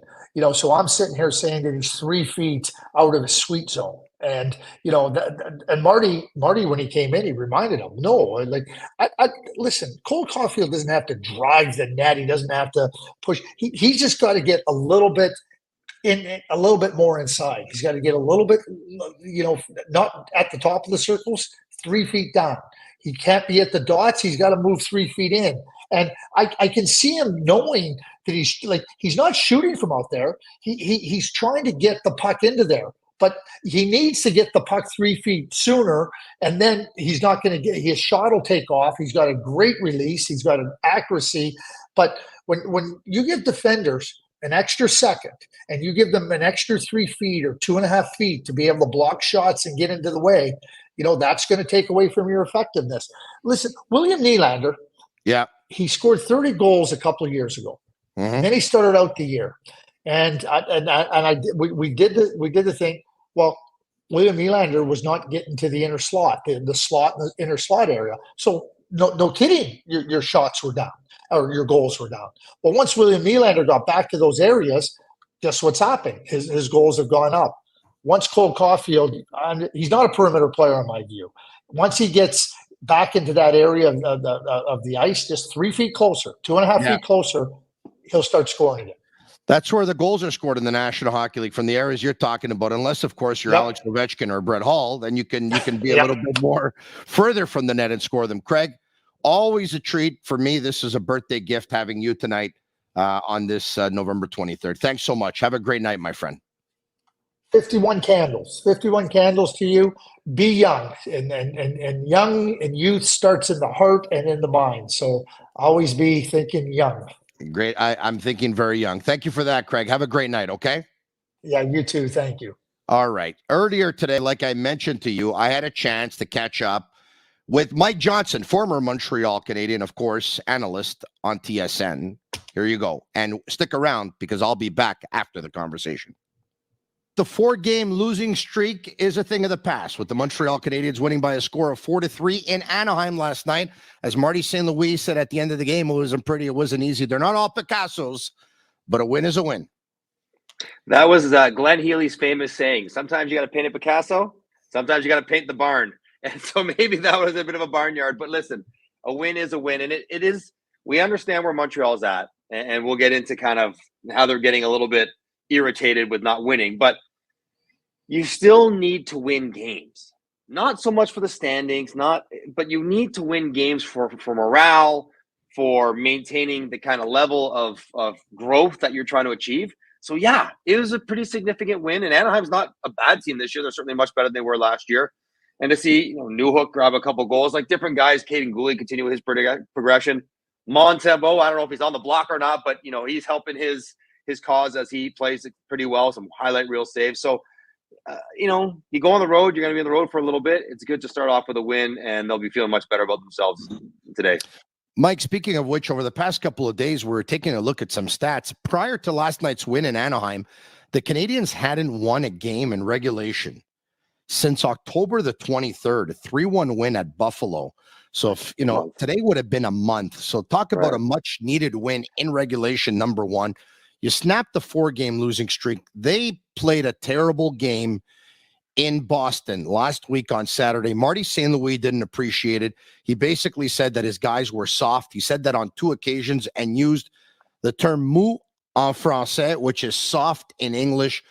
[SPEAKER 7] So I'm sitting here saying that he's 3 feet out of the sweet zone. And, and Marty, when he came in, he reminded him, listen, Cole Caufield doesn't have to drive the net. He doesn't have to push. He's just got to get a little bit more inside. He's got to get a little bit, not at the top of the circles, 3 feet down. He can't be at the dots. He's got to move 3 feet in. And I can see him knowing that he's not shooting from out there. He's trying to get the puck into there, but he needs to get the puck 3 feet sooner. And then he's not going to get his shot will take off. He's got a great release. He's got an accuracy. But when you give defenders an extra second and you give them an extra 3 feet or 2.5 feet to be able to block shots and get into the way, that's going to take away from your effectiveness. Listen, William Nylander.
[SPEAKER 6] Yeah.
[SPEAKER 7] He scored 30 goals a couple of years ago. Mm-hmm. And then he started out the year. And we did the thing. Well, William Nylander was not getting to the inner slot, the slot in the inner slot area. So no kidding, your shots were down or your goals were down. But once William Nylander got back to those areas, guess what's happened? His goals have gone up. Once Cole Caufield, he's not a perimeter player in my view. Once he gets back into that area of the ice, just 3 feet closer, 2.5 feet closer, he'll start scoring again.
[SPEAKER 6] That's where the goals are scored in the National Hockey League, from the areas you're talking about. Unless, of course, you're Alex Ovechkin or Brett Hall, then you can be a little bit more further from the net and score them. Craig, always a treat for me. This is a birthday gift having you tonight on this November 23rd. Thanks so much. Have a great night, my friend.
[SPEAKER 7] 51 candles to you. Be young, and young and youth starts in the heart and in the mind. So always be thinking young.
[SPEAKER 6] Great. I'm thinking very young. Thank you for that, Craig. Have a great night. Okay.
[SPEAKER 7] Yeah, you too. Thank you.
[SPEAKER 6] All right. Earlier today, like I mentioned to you, I had a chance to catch up with Mike Johnson, former Montreal Canadien, of course, analyst on TSN. Here you go. And stick around because I'll be back after the conversation. The 4-game losing streak is a thing of the past, with the Montreal Canadiens winning by a score of 4-3 in Anaheim last night. As Marty St. Louis said at the end of the game, it wasn't easy. They're not all Picassos, but a win is a win.
[SPEAKER 8] That was Glenn Healy's famous saying. Sometimes you got to paint a Picasso. Sometimes you got to paint the barn. And so maybe that was a bit of a barnyard. But listen, a win is a win. And it is, we understand where Montreal's at. And we'll get into kind of how they're getting a little bit irritated with not winning, but you still need to win games. Not so much for the standings, but you need to win games for morale, for maintaining the kind of level of growth that you're trying to achieve. So yeah, it was a pretty significant win, and Anaheim's not a bad team this year. They're certainly much better than they were last year. And to see Newhook grab a couple goals, like different guys, Kaiden Guhle continue with his progression. Montembeault, I don't know if he's on the block or not, but he's helping his cause as he plays it pretty well, some highlight reel saves. So, you go on the road, you're going to be on the road for a little bit. It's good to start off with a win, and they'll be feeling much better about themselves today.
[SPEAKER 6] Mike, speaking of which, over the past couple of days, we're taking a look at some stats. Prior to last night's win in Anaheim, the Canadiens hadn't won a game in regulation since October the 23rd, a 3-1 win at Buffalo. So, today would have been a month. So talk about a much-needed win in regulation, number one. You snapped the 4-game losing streak. They played a terrible game in Boston last week on Saturday. Marty St. Louis didn't appreciate it. He basically said that his guys were soft. He said that on 2 occasions and used the term mou en français, which is soft in English.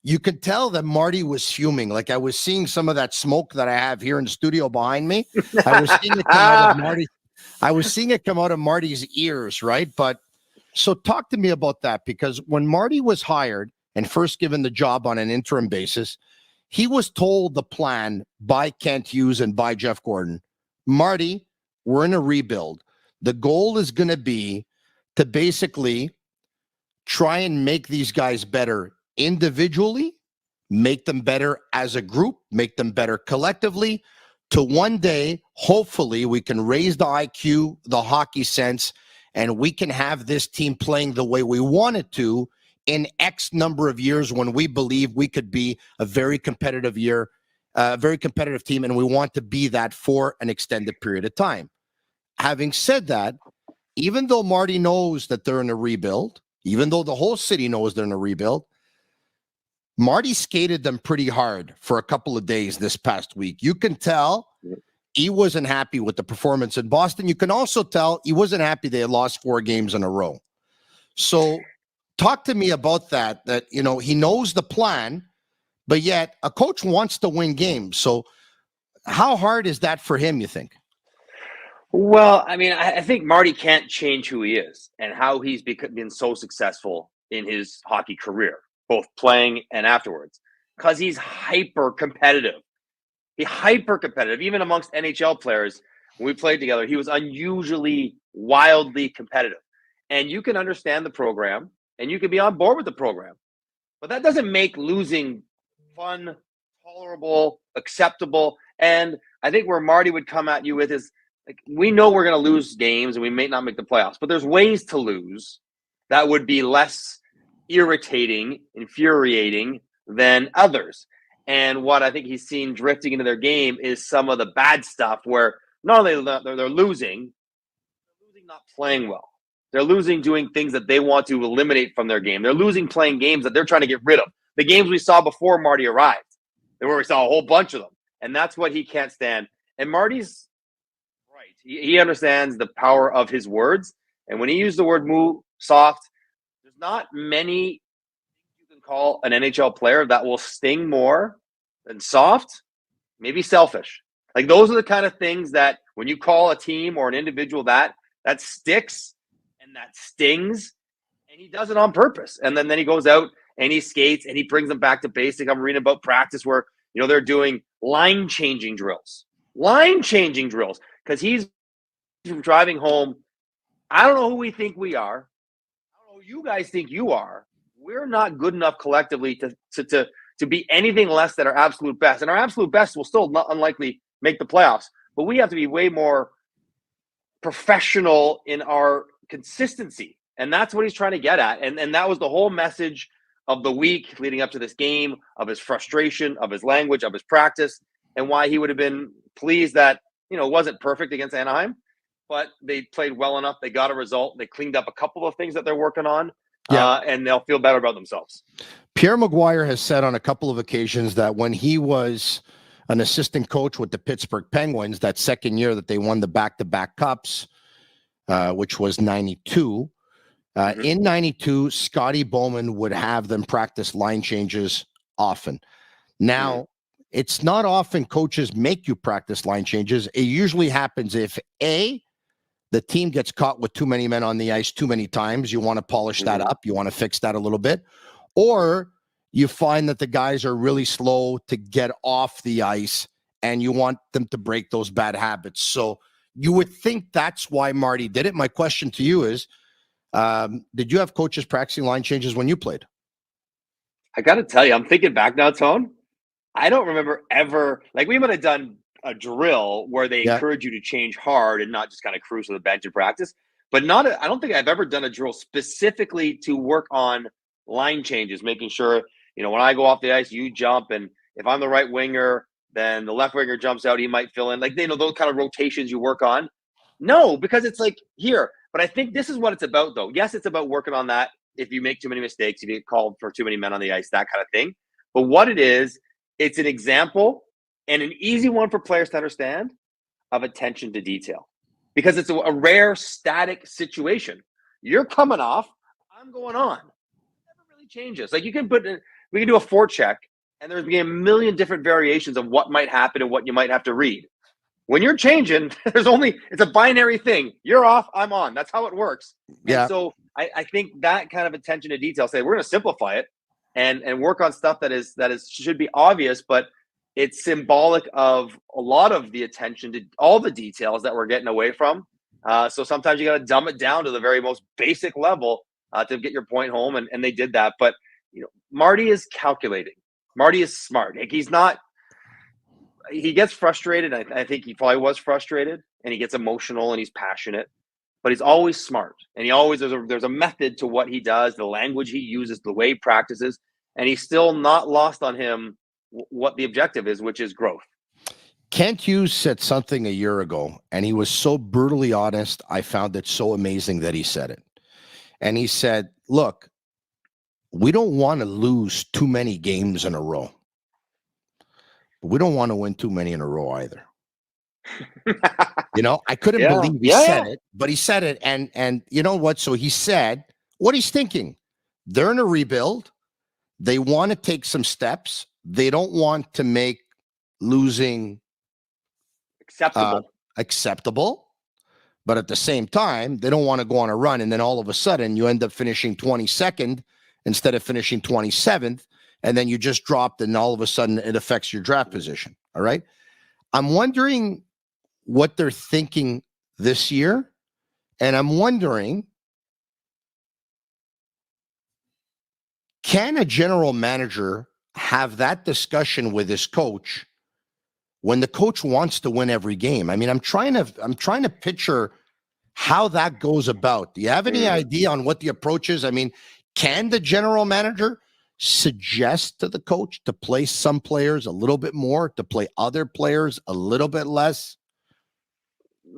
[SPEAKER 6] You could tell that Marty was fuming. Like, I was seeing some of that smoke that I have here in the studio behind me. I was seeing it come out of Marty. I was seeing it come out of Marty's ears, right? But so talk to me about that, because when Marty was hired, and first given the job on an interim basis, he was told the plan by Kent Hughes and by Jeff Gordon. Marty, we're in a rebuild. The goal is going to be to basically try and make these guys better individually, make them better as a group, make them better collectively, to one day, hopefully, we can raise the IQ, the hockey sense, and we can have this team playing the way we want it to in X number of years when we believe we could be a very competitive team, and we want to be that for an extended period of time. Having said that, even though Marty knows that they're in a rebuild, even though the whole city knows they're in a rebuild, Marty skated them pretty hard for a couple of days this past week. You can tell he wasn't happy with the performance in Boston. You can also tell he wasn't happy they had lost 4 games in a row. So talk to me about that, he knows the plan, but yet a coach wants to win games. So how hard is that for him, you think?
[SPEAKER 8] Well, I mean, I think Marty can't change who he is and how he's been so successful in his hockey career, both playing and afterwards, because he's hyper competitive. He's hyper competitive. Even amongst NHL players, when we played together, he was unusually wildly competitive. And you can understand the program and you can be on board with the program, but that doesn't make losing fun, tolerable, acceptable. And I think where Marty would come at you with is, like, we know we're going to lose games and we may not make the playoffs, but there's ways to lose that would be less irritating, infuriating than others. And what I think he's seen drifting into their game is some of the bad stuff where not only they're losing not playing well. They're losing doing things that they want to eliminate from their game. They're losing playing games that they're trying to get rid of. The games we saw before Marty arrived, where we saw a whole bunch of them. And that's what he can't stand. And Marty's right. He understands the power of his words. And when he used the word soft, there's not many you can call an NHL player that will sting more than soft, maybe selfish. Like, those are the kind of things that when you call a team or an individual that sticks and that stings, and he does it on purpose. And then he goes out and he skates and he brings them back to basic. I'm reading about practice where, they're doing line changing drills, because he's driving home. I don't know who we think we are. I don't know who you guys think you are. We're not good enough collectively to be anything less than our absolute best. And our absolute best will still not unlikely make the playoffs, but we have to be way more professional in our consistency. And that's what he's trying to get at. And that was the whole message of the week leading up to this game, of his frustration, of his language, of his practice, and why he would have been pleased that, it wasn't perfect against Anaheim, but they played well enough. They got a result. They cleaned up a couple of things that they're working on, and they'll feel better about themselves.
[SPEAKER 6] Pierre Maguire has said on a couple of occasions that when he was an assistant coach with the Pittsburgh Penguins, that second year that they won the back-to-back cups, which was 92, in 92, Scotty Bowman would have them practice line changes often. Now, it's not often coaches make you practice line changes. It usually happens if, A, the team gets caught with too many men on the ice too many times. You want to polish that up. You want to fix that a little bit. Or you find that the guys are really slow to get off the ice and you want them to break those bad habits. You would think that's why Marty did it. My question to you is, did you have coaches practicing line changes when you played?
[SPEAKER 8] I got to tell you, I'm thinking back now, Tone. I don't remember ever, like, we might have done a drill where they encourage you to change hard and not just kind of cruise to the bench in practice, but I don't think I've ever done a drill specifically to work on line changes, making sure, when I go off the ice, you jump, and if I'm the right winger, then the left winger jumps out, he might fill in. Like, those kind of rotations you work on. No, because it's like here. But I think this is what it's about, though. Yes, it's about working on that. If you make too many mistakes, if you get called for too many men on the ice, that kind of thing. But what it is, it's an example and an easy one for players to understand of attention to detail, because it's a rare static situation. You're coming off, I'm going on. It never really changes. Like, we can do a forecheck, and there's a million different variations of what might happen and what you might have to read. When you're changing, it's a binary thing. You're off, I'm on. That's how it works. Yeah. And so I think that kind of attention to detail, we're going to simplify it. and work on stuff that is should be obvious, but it's symbolic of a lot of the attention to all the details that we're getting away from. So sometimes you got to dumb it down to the very most basic level to get your point home, and they did that. But Marty is calculating. Marty is smart. Like, he's not. He gets frustrated. I think he probably was frustrated, and he gets emotional and he's passionate. But he's always smart, and he always there's a method to what he does, the language he uses, the way he practices, and he's still not lost on him what the objective is, which is growth.
[SPEAKER 6] Kent Hughes said something a year ago, and he was so brutally honest. I found it so amazing that he said it. And he said, look, we don't want to lose too many games in a row. But we don't want to win too many in a row either. I couldn't believe he said it, but he said it. And you know what? So he said what he's thinking. They're in a rebuild. They want to take some steps. They don't want to make losing acceptable. But at the same time, they don't want to go on a run. And then all of a sudden you end up finishing 22nd instead of finishing 27th. And then you just dropped, and all of a sudden it affects your draft position. All right. I'm wondering what they're thinking this year. And I'm wondering, can a general manager have that discussion with his coach when the coach wants to win every game? I mean, I'm trying to picture how that goes about. Do you have any idea on what the approach is? I mean, can the general manager suggest to the coach to play some players a little bit more, to play other players a little bit less?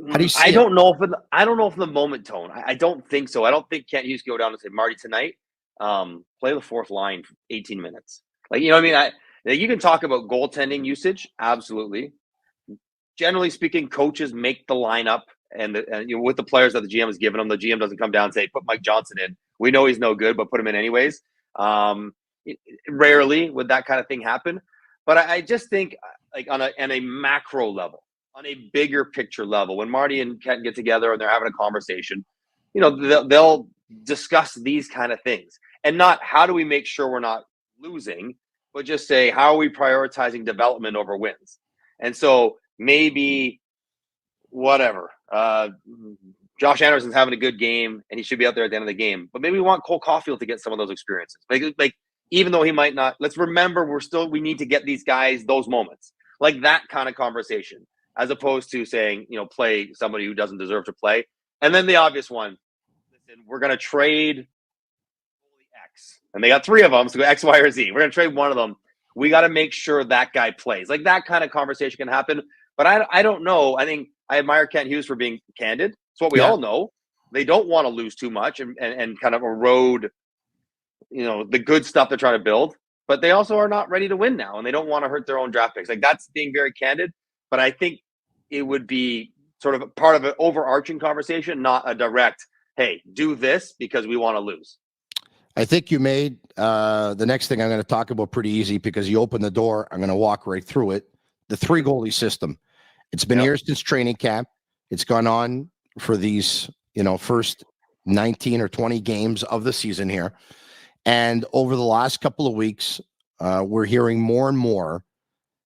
[SPEAKER 6] How do you see
[SPEAKER 8] I don't know if the moment, Tone. I don't think so. I don't think Kent Hughes go down and say, Marty, tonight, play the fourth line for 18 minutes. Like, you know what I mean? You can talk about goaltending usage. Absolutely. Generally speaking, coaches make the lineup and with the players that the GM has given them. The GM doesn't come down and say, put Mike Johnson in. We know he's no good, but put him in anyways. Rarely would that kind of thing happen. But I just think, like, on a macro level, on a bigger picture level, when Marty and Kent get together and they're having a conversation, they'll discuss these kind of things, and not how do we make sure we're not losing, but just say, how are we prioritizing development over wins? And so maybe whatever, Josh Anderson's having a good game and he should be out there at the end of the game, but maybe we want Cole Caufield to get some of those experiences. Like even though he might not, let's remember we need to get these guys those moments, like that kind of conversation, as opposed to saying, play somebody who doesn't deserve to play. And then the obvious one, listen, we're going to trade X, and they got three of them, so go X, Y, or Z. We're going to trade one of them. We got to make sure that guy plays. Like, that kind of conversation can happen. But I don't know. I think I admire Kent Hughes for being candid. It's what we all know. They don't want to lose too much and kind of erode, the good stuff they're trying to build. But they also are not ready to win now, and they don't want to hurt their own draft picks. Like, that's being very candid. But I think it would be sort of a part of an overarching conversation, not a direct, hey, do this because we want to lose.
[SPEAKER 6] I think you made the next thing I'm going to talk about pretty easy, because you opened the door. I'm going to walk right through it. The 3 goalie system. It's been here since training camp. It's gone on for these, first 19 or 20 games of the season here. And over the last couple of weeks, we're hearing more and more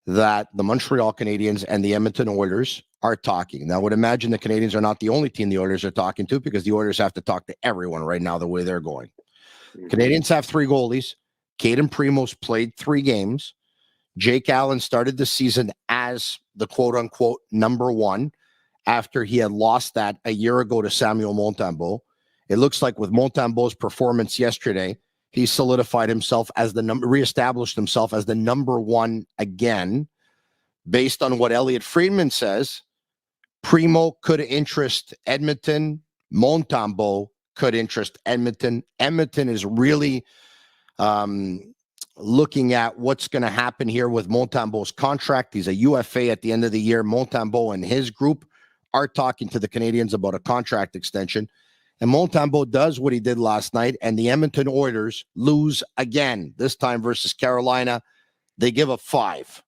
[SPEAKER 6] that the Montreal Canadiens and the Edmonton Oilers are talking. Now, I would imagine the Canadiens are not the only team the Oilers are talking to, because the Oilers have to talk to everyone right now the way they're going. Canadiens have 3 goalies. Kaiden Primo's played 3 games. Jake Allen started the season as the quote-unquote number 1 after he had lost that a year ago to Samuel Montembeault. It looks like with Montembeault's performance yesterday, he solidified himself as reestablished himself as the number 1 again. Based on what Elliot Friedman says, Primo could interest Edmonton. Montembeault could interest Edmonton. Edmonton is really looking at what's going to happen here with Montembeault's contract. He's a UFA at the end of the year. Montembeault and his group are talking to the Canadiens about a contract extension. And Montembeault does what he did last night, and the Edmonton Oilers lose again, this time versus Carolina. They give a 5.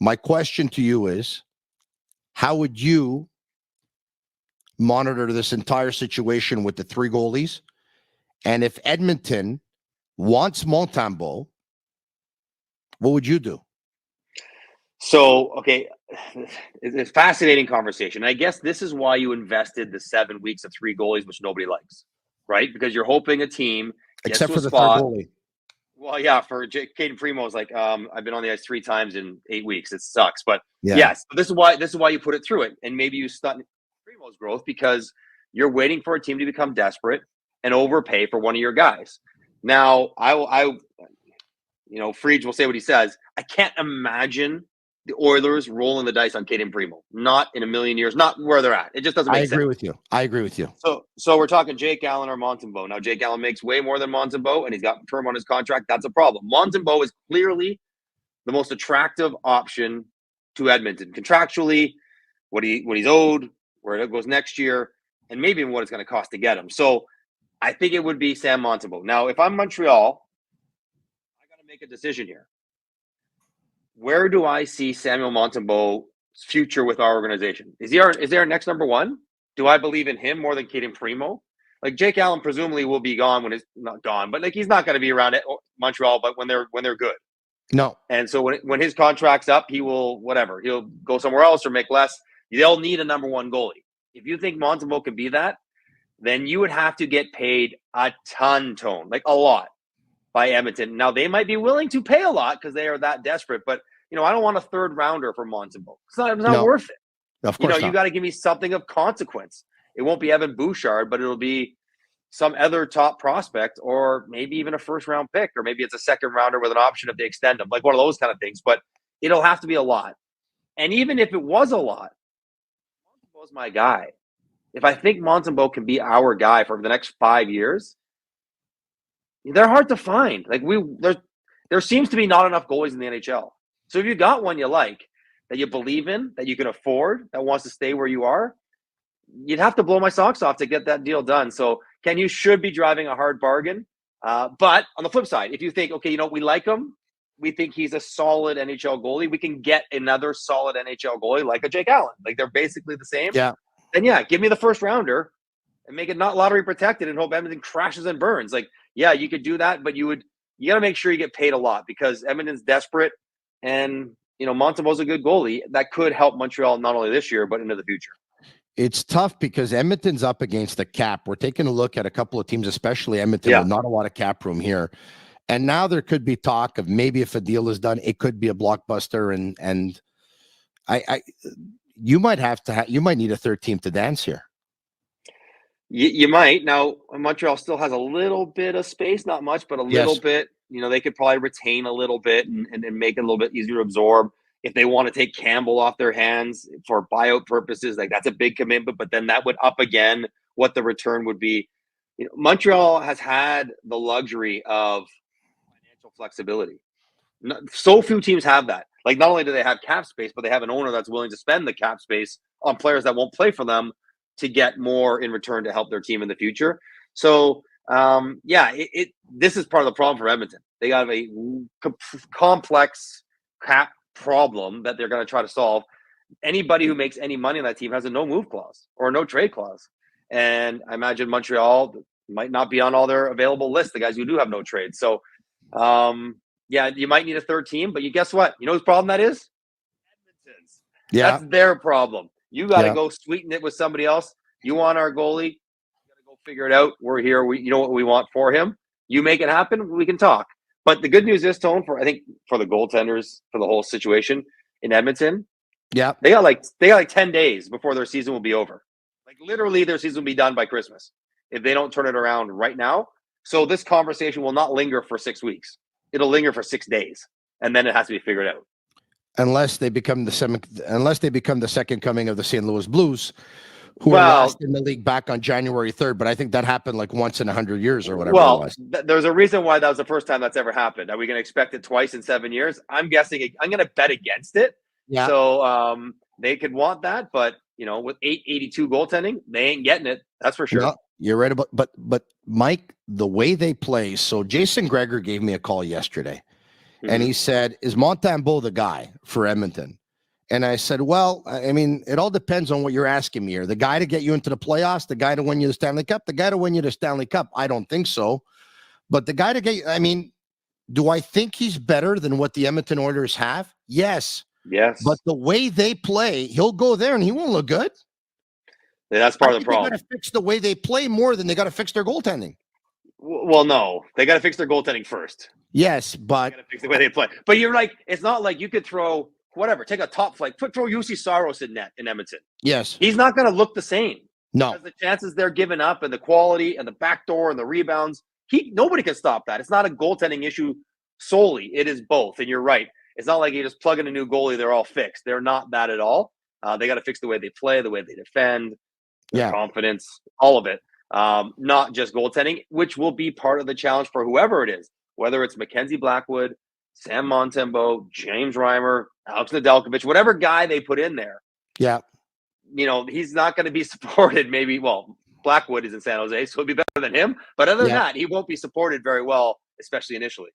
[SPEAKER 6] My question to you is, how would you monitor this entire situation with the 3 goalies? And if Edmonton wants Montembeault, what would you do?
[SPEAKER 8] So, okay, it's a fascinating conversation. I guess this is why you invested the 7 weeks of 3 goalies, which nobody likes, right? Because you're hoping a team gets
[SPEAKER 6] Except
[SPEAKER 8] to
[SPEAKER 6] for
[SPEAKER 8] a
[SPEAKER 6] the
[SPEAKER 8] spot.
[SPEAKER 6] third goalie.
[SPEAKER 8] Well, yeah, for Kaiden Primo's like, I've been on the ice 3 times in 8 weeks. It sucks, but
[SPEAKER 6] Yeah.
[SPEAKER 8] yes, this is why you put it through it, and maybe you stunt Primo's growth because you're waiting for a team to become desperate and overpay for one of your guys. Now, Freege will say what he says. I can't imagine the Oilers rolling the dice on Kaiden Primo. Not in a million years. Not where they're at. It just doesn't make sense.
[SPEAKER 6] I agree with you.
[SPEAKER 8] So we're talking Jake Allen or Montembeault. Now, Jake Allen makes way more than Montembeault, and he's got term on his contract. That's a problem. Montembeault is clearly the most attractive option to Edmonton. Contractually, what he's owed, where it goes next year, and maybe even what it's going to cost to get him. So I think it would be Sam Montembeault. Now, if I'm Montreal, I got to make a decision here. Where do I see Samuel Montembeault's future with our organization? Is there a next number one? Do I believe in him more than Kaiden Primo? Like Jake Allen presumably will be gone when it's not gone, but like he's not going to be around at Montreal. But when they're good,
[SPEAKER 6] No.
[SPEAKER 8] and so when his contract's up, he'll go somewhere else or make less. They'll need a number one goalie. If you think Montembeault can be that, then you would have to get paid a ton, like a lot, by Edmonton. Now, they might be willing to pay a lot because they are that desperate, but, I don't want a third rounder for Montembeault. It's not worth it.
[SPEAKER 6] Of course not.
[SPEAKER 8] You got to give me something of consequence. It won't be Evan Bouchard, but it'll be some other top prospect or maybe even a first-round pick, or maybe it's a second rounder with an option if they extend them, like one of those kind of things. But it'll have to be a lot. And even if it was a lot, Montembeault's my guy. If I think Montembeault can be our guy for the next 5 years, they're hard to find. Like there seems to be not enough goalies in the NHL. So if you got one you like, that you believe in, that you can afford, that wants to stay where you are, you'd have to blow my socks off to get that deal done. So Ken, you should be driving a hard bargain. But on the flip side, if you think, okay, we like him, we think he's a solid NHL goalie, we can get another solid NHL goalie like a Jake Allen. Like they're basically the same.
[SPEAKER 6] Yeah.
[SPEAKER 8] And yeah, give me the first rounder and make it not lottery protected and hope Edmonton crashes and burns. Like, yeah, you could do that, but you got to make sure you get paid a lot because Edmonton's desperate, and Montembeault's a good goalie that could help Montreal not only this year but into the future.
[SPEAKER 6] It's tough because Edmonton's up against the cap. We're taking a look at a couple of teams, especially Edmonton, with not a lot of cap room here. And now there could be talk of maybe if a deal is done, it could be a blockbuster, and you might need a third team to dance here.
[SPEAKER 8] You might. Now, Montreal still has a little bit of space, not much, but a little bit. They could probably retain a little bit and make it a little bit easier to absorb. If they want to take Campbell off their hands for buyout purposes, like that's a big commitment, but then that would up again what the return would be. Montreal has had the luxury of financial flexibility. So few teams have that. Like not only do they have cap space, but they have an owner that's willing to spend the cap space on players that won't play for them to get more in return to help their team in the future. So, this is part of the problem for Edmonton. They got a complex cap problem that they're going to try to solve. Anybody who makes any money on that team has a no move clause or no trade clause. And I imagine Montreal might not be on all their available lists, the guys who do have no trade. So, you might need a third team, but guess what? You know whose problem that is? Edmonton's.
[SPEAKER 6] Yeah.
[SPEAKER 8] That's their problem. You got to go sweeten it with somebody else. You want our goalie? You got to go figure it out. We're here. You know what we want for him. You make it happen. We can talk. But the good news is, Tone, for the goaltenders, for the whole situation in Edmonton, they got like 10 days before their season will be over. Like literally, their season will be done by Christmas if they don't turn it around right now. So this conversation will not linger for 6 weeks. It'll linger for 6 days, and then it has to be figured out. Unless they become the second coming of the St. Louis Blues, who were last in the league back on January 3rd. But I think that happened like once in 100 years or whatever it was. There's a reason why that was the first time that's ever happened. Are we going to expect it twice in 7 years? I'm guessing. I'm going to bet against it. Yeah. So they could want that, but with 882 goaltending, they ain't getting it. That's for sure. No, you're right about. But Mike, the way they play. So Jason Gregor gave me a call yesterday. And he said, is Montembeault the guy for Edmonton? And I said, well, I mean, it all depends on what you're asking me here. The guy to get you into the playoffs, the guy to win you the Stanley Cup, the guy to win you the Stanley Cup. I don't think so.
[SPEAKER 6] But the guy to get, I mean, do I think he's better than what the Edmonton Oilers have? Yes.
[SPEAKER 8] Yes.
[SPEAKER 6] But the way they play, he'll go there and he won't look good.
[SPEAKER 8] Yeah, that's part of the problem.
[SPEAKER 6] They got to fix the way they play more than they got to fix their goaltending.
[SPEAKER 8] Well, no, they got to fix their goaltending first.
[SPEAKER 6] Yes, but
[SPEAKER 8] They got to fix the way they play. But you're like, it's not like you could throw whatever, take a top flight, throw UC Saros in net in Edmonton.
[SPEAKER 6] yes,
[SPEAKER 8] He's not going to look the same.
[SPEAKER 6] no,
[SPEAKER 8] Because the chances they're giving up and the quality and the backdoor and the rebounds, nobody can stop that. It's not a goaltending issue solely. It is both. And you're right. It's not like you just plug in a new goalie, they're all fixed. They're not that at all. They got to fix the way they play, the way they defend, their confidence, all of it. Not just goaltending, which will be part of the challenge for whoever it is, whether it's Mackenzie Blackwood, Sam Montembeault, James Reimer, Alex Nedeljkovic, whatever guy they put in there.
[SPEAKER 6] yeah.
[SPEAKER 8] He's not going to be supported. Maybe, Blackwood is in San Jose, so it'll be better than him. But other than that, he won't be supported very well, especially initially.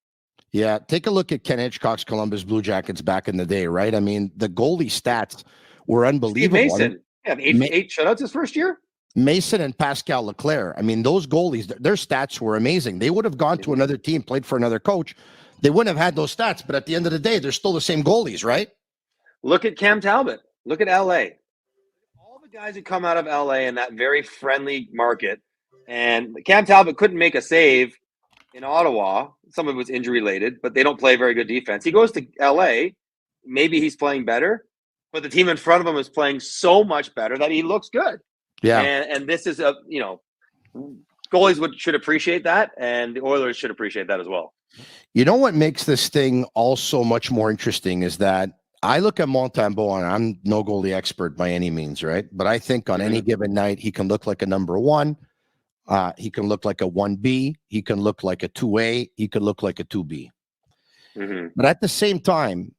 [SPEAKER 6] Yeah, take a look at Ken Hitchcock's Columbus Blue Jackets back in the day, right? I mean, the goalie stats were unbelievable.
[SPEAKER 8] Steve Mason, eight shutouts his first year.
[SPEAKER 6] Mason and Pascal Leclerc. I mean, those goalies, their stats were amazing. They would have gone to another team, played for another coach. They wouldn't have had those stats, but at the end of the day, they're still the same goalies, right?
[SPEAKER 8] Look at Cam Talbot. Look at LA. All the guys who come out of LA in that very friendly market. And Cam Talbot couldn't make a save in Ottawa. Some of it was injury related, but they don't play very good defense. He goes to LA. Maybe he's playing better, but the team in front of him is playing so much better that he looks good.
[SPEAKER 6] Yeah.
[SPEAKER 8] And this is goalies should appreciate that, and the Oilers should appreciate that as well.
[SPEAKER 6] You know what makes this thing also much more interesting is that I look at Montembeault, and I'm no goalie expert by any means, right? But I think on any given night, he can look like a number one. He can look like a 1B. He can look like a 2A. He can look like a 2B. But at the same time,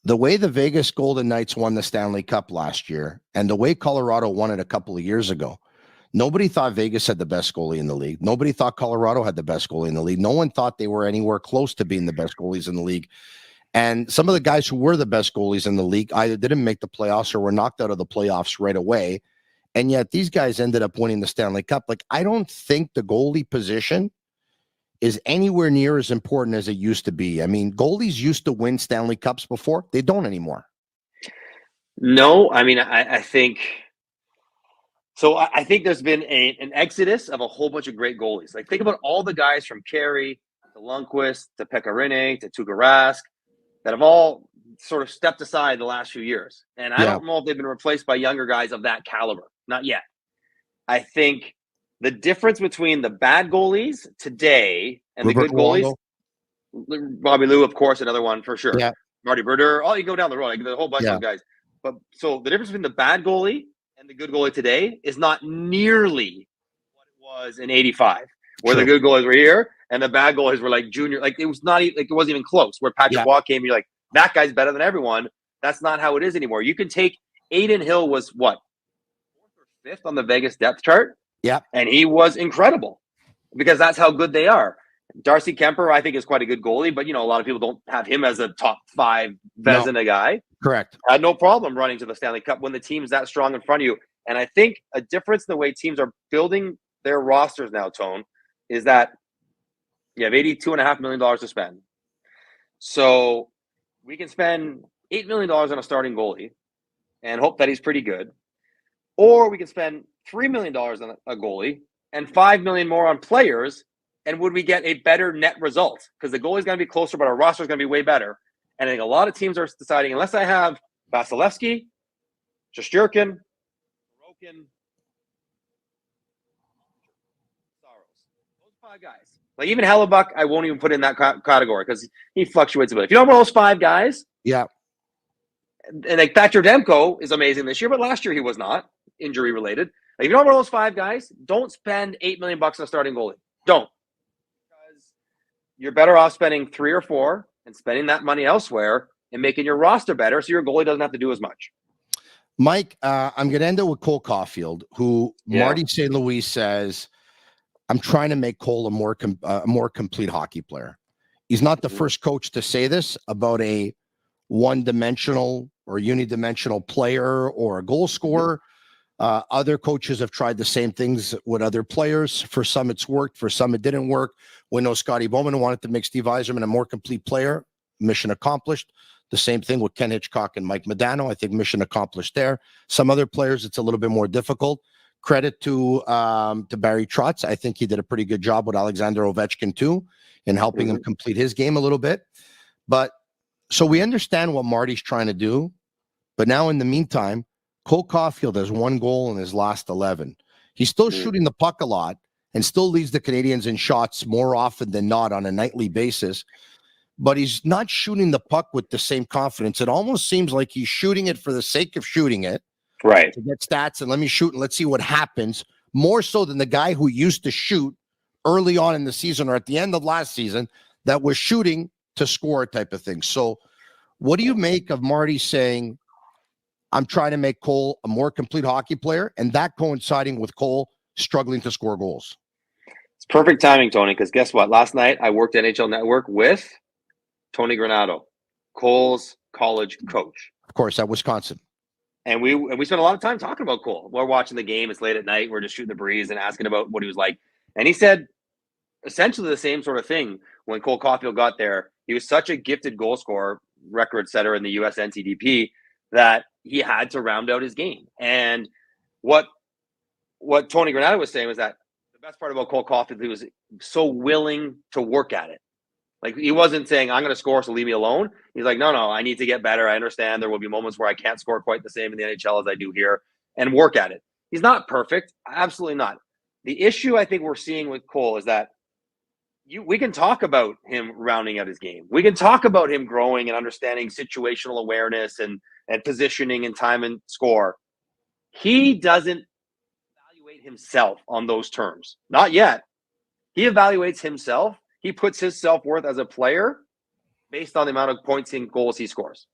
[SPEAKER 6] the way the Vegas Golden Knights won the Stanley Cup last year and the way Colorado won it a couple of years ago, nobody thought Vegas had the best goalie in the league. Nobody thought Colorado had the best goalie in the league. No one thought they were anywhere close to being the best goalies in the league. And some of the guys who were the best goalies in the league either didn't make the playoffs or were knocked out of the playoffs right away. And yet these guys ended up winning the Stanley Cup. Like, I don't think the goalie position is anywhere near as important as it used to be. I mean, goalies used to win Stanley Cups before. They don't anymore.
[SPEAKER 8] No, I mean, I think so. I think there's been an exodus of a whole bunch of great goalies. Like, think about all the guys from Carey to Lundqvist to Pekarine to Tuukka Rask that have all sort of stepped aside the last few years. And I don't know if they've been replaced by younger guys of that caliber. Not yet. I think the difference between the bad goalies today and the good goalies, Bobby Lou, of course, another one for sure. Yeah. Marty Brodeur, you go down the road, like the whole bunch of guys. But so the difference between the bad goalie and the good goalie today is not nearly what it was in '85, where the good goalies were here and the bad goalies were like junior. Like, it was not like it wasn't even close. Where Patrick Waugh came, you're like, that guy's better than everyone. That's not how it is anymore. You can take Aiden Hill was what, 4th or 5th on the Vegas depth chart.
[SPEAKER 6] Yeah.
[SPEAKER 8] And he was incredible because that's how good they are. Darcy Kemper, I think, is quite a good goalie, but, a lot of people don't have him as a top 5 Vezina guy.
[SPEAKER 6] Correct.
[SPEAKER 8] Had no problem running to the Stanley Cup when the team's that strong in front of you. And I think a difference in the way teams are building their rosters now, Tone, is that you have $82.5 million to spend. So we can spend $8 million on a starting goalie and hope that he's pretty good. Or we can spend $3 million on a goalie and $5 million more on players. And would we get a better net result? Because the goalie's going to be closer, but our roster is going to be way better. And I think a lot of teams are deciding, unless I have Vasilevsky, Shesterkin, Sorokin, those 5 guys. Like, even Hellebuck, I won't even put in that category because he fluctuates a bit. If you don't have those 5 guys, and like Thatcher Demko is amazing this year, but last year he was not injury related. Like, if you don't have those 5 guys, don't spend $8 million on a starting goalie. Don't. Because you're better off spending 3 or 4 and spending that money elsewhere and making your roster better so your goalie doesn't have to do as much.
[SPEAKER 6] Mike, I'm going to end it with Cole Caufield, who Marty St. Louis says, I'm trying to make Cole a more complete hockey player. He's not the first coach to say this about a one-dimensional or unidimensional player or a goal scorer. Other coaches have tried the same things with other players. For some, it's worked. For some, it didn't work. We know Scotty Bowman wanted to make Steve Yzerman a more complete player. Mission accomplished. The same thing with Ken Hitchcock and Mike Modano. I think mission accomplished there. Some other players, it's a little bit more difficult. Credit to Barry Trotz. I think he did a pretty good job with Alexander Ovechkin too, in helping him complete his game a little bit. But so we understand what Marty's trying to do. But now in the meantime, Cole Caufield has 1 goal in his last 11. He's still shooting the puck a lot and still leads the Canadiens in shots more often than not on a nightly basis. But he's not shooting the puck with the same confidence. It almost seems like he's shooting it for the sake of shooting it.
[SPEAKER 8] Right.
[SPEAKER 6] To get stats and let me shoot and let's see what happens. More so than the guy who used to shoot early on in the season or at the end of last season that was shooting to score type of thing. So what do you make of Marty saying, I'm trying to make Cole a more complete hockey player, and that coinciding with Cole struggling to score goals?
[SPEAKER 8] It's perfect timing, Tony, because guess what? Last night I worked NHL Network with Tony Marinaro, Cole's college coach.
[SPEAKER 6] Of course, at Wisconsin.
[SPEAKER 8] And we spent a lot of time talking about Cole. We're watching the game. It's late at night. We're just shooting the breeze and asking about what he was like. And he said essentially the same sort of thing when Cole Caufield got there. He was such a gifted goal scorer, record setter in the US NCDP, that he had to round out his game. And what Tony Granado was saying was that the best part about Cole Caufield, he was so willing to work at it. Like, he wasn't saying, I'm going to score, so leave me alone. He's like, no, I need to get better. I understand there will be moments where I can't score quite the same in the NHL as I do here, and work at it. He's not perfect. Absolutely not. The issue I think we're seeing with Cole is that we can talk about him rounding out his game. We can talk about him growing and understanding situational awareness and positioning and time and score. He doesn't evaluate himself on those terms. Not yet. He evaluates himself. He puts his self-worth as a player based on the amount of points and goals he scores.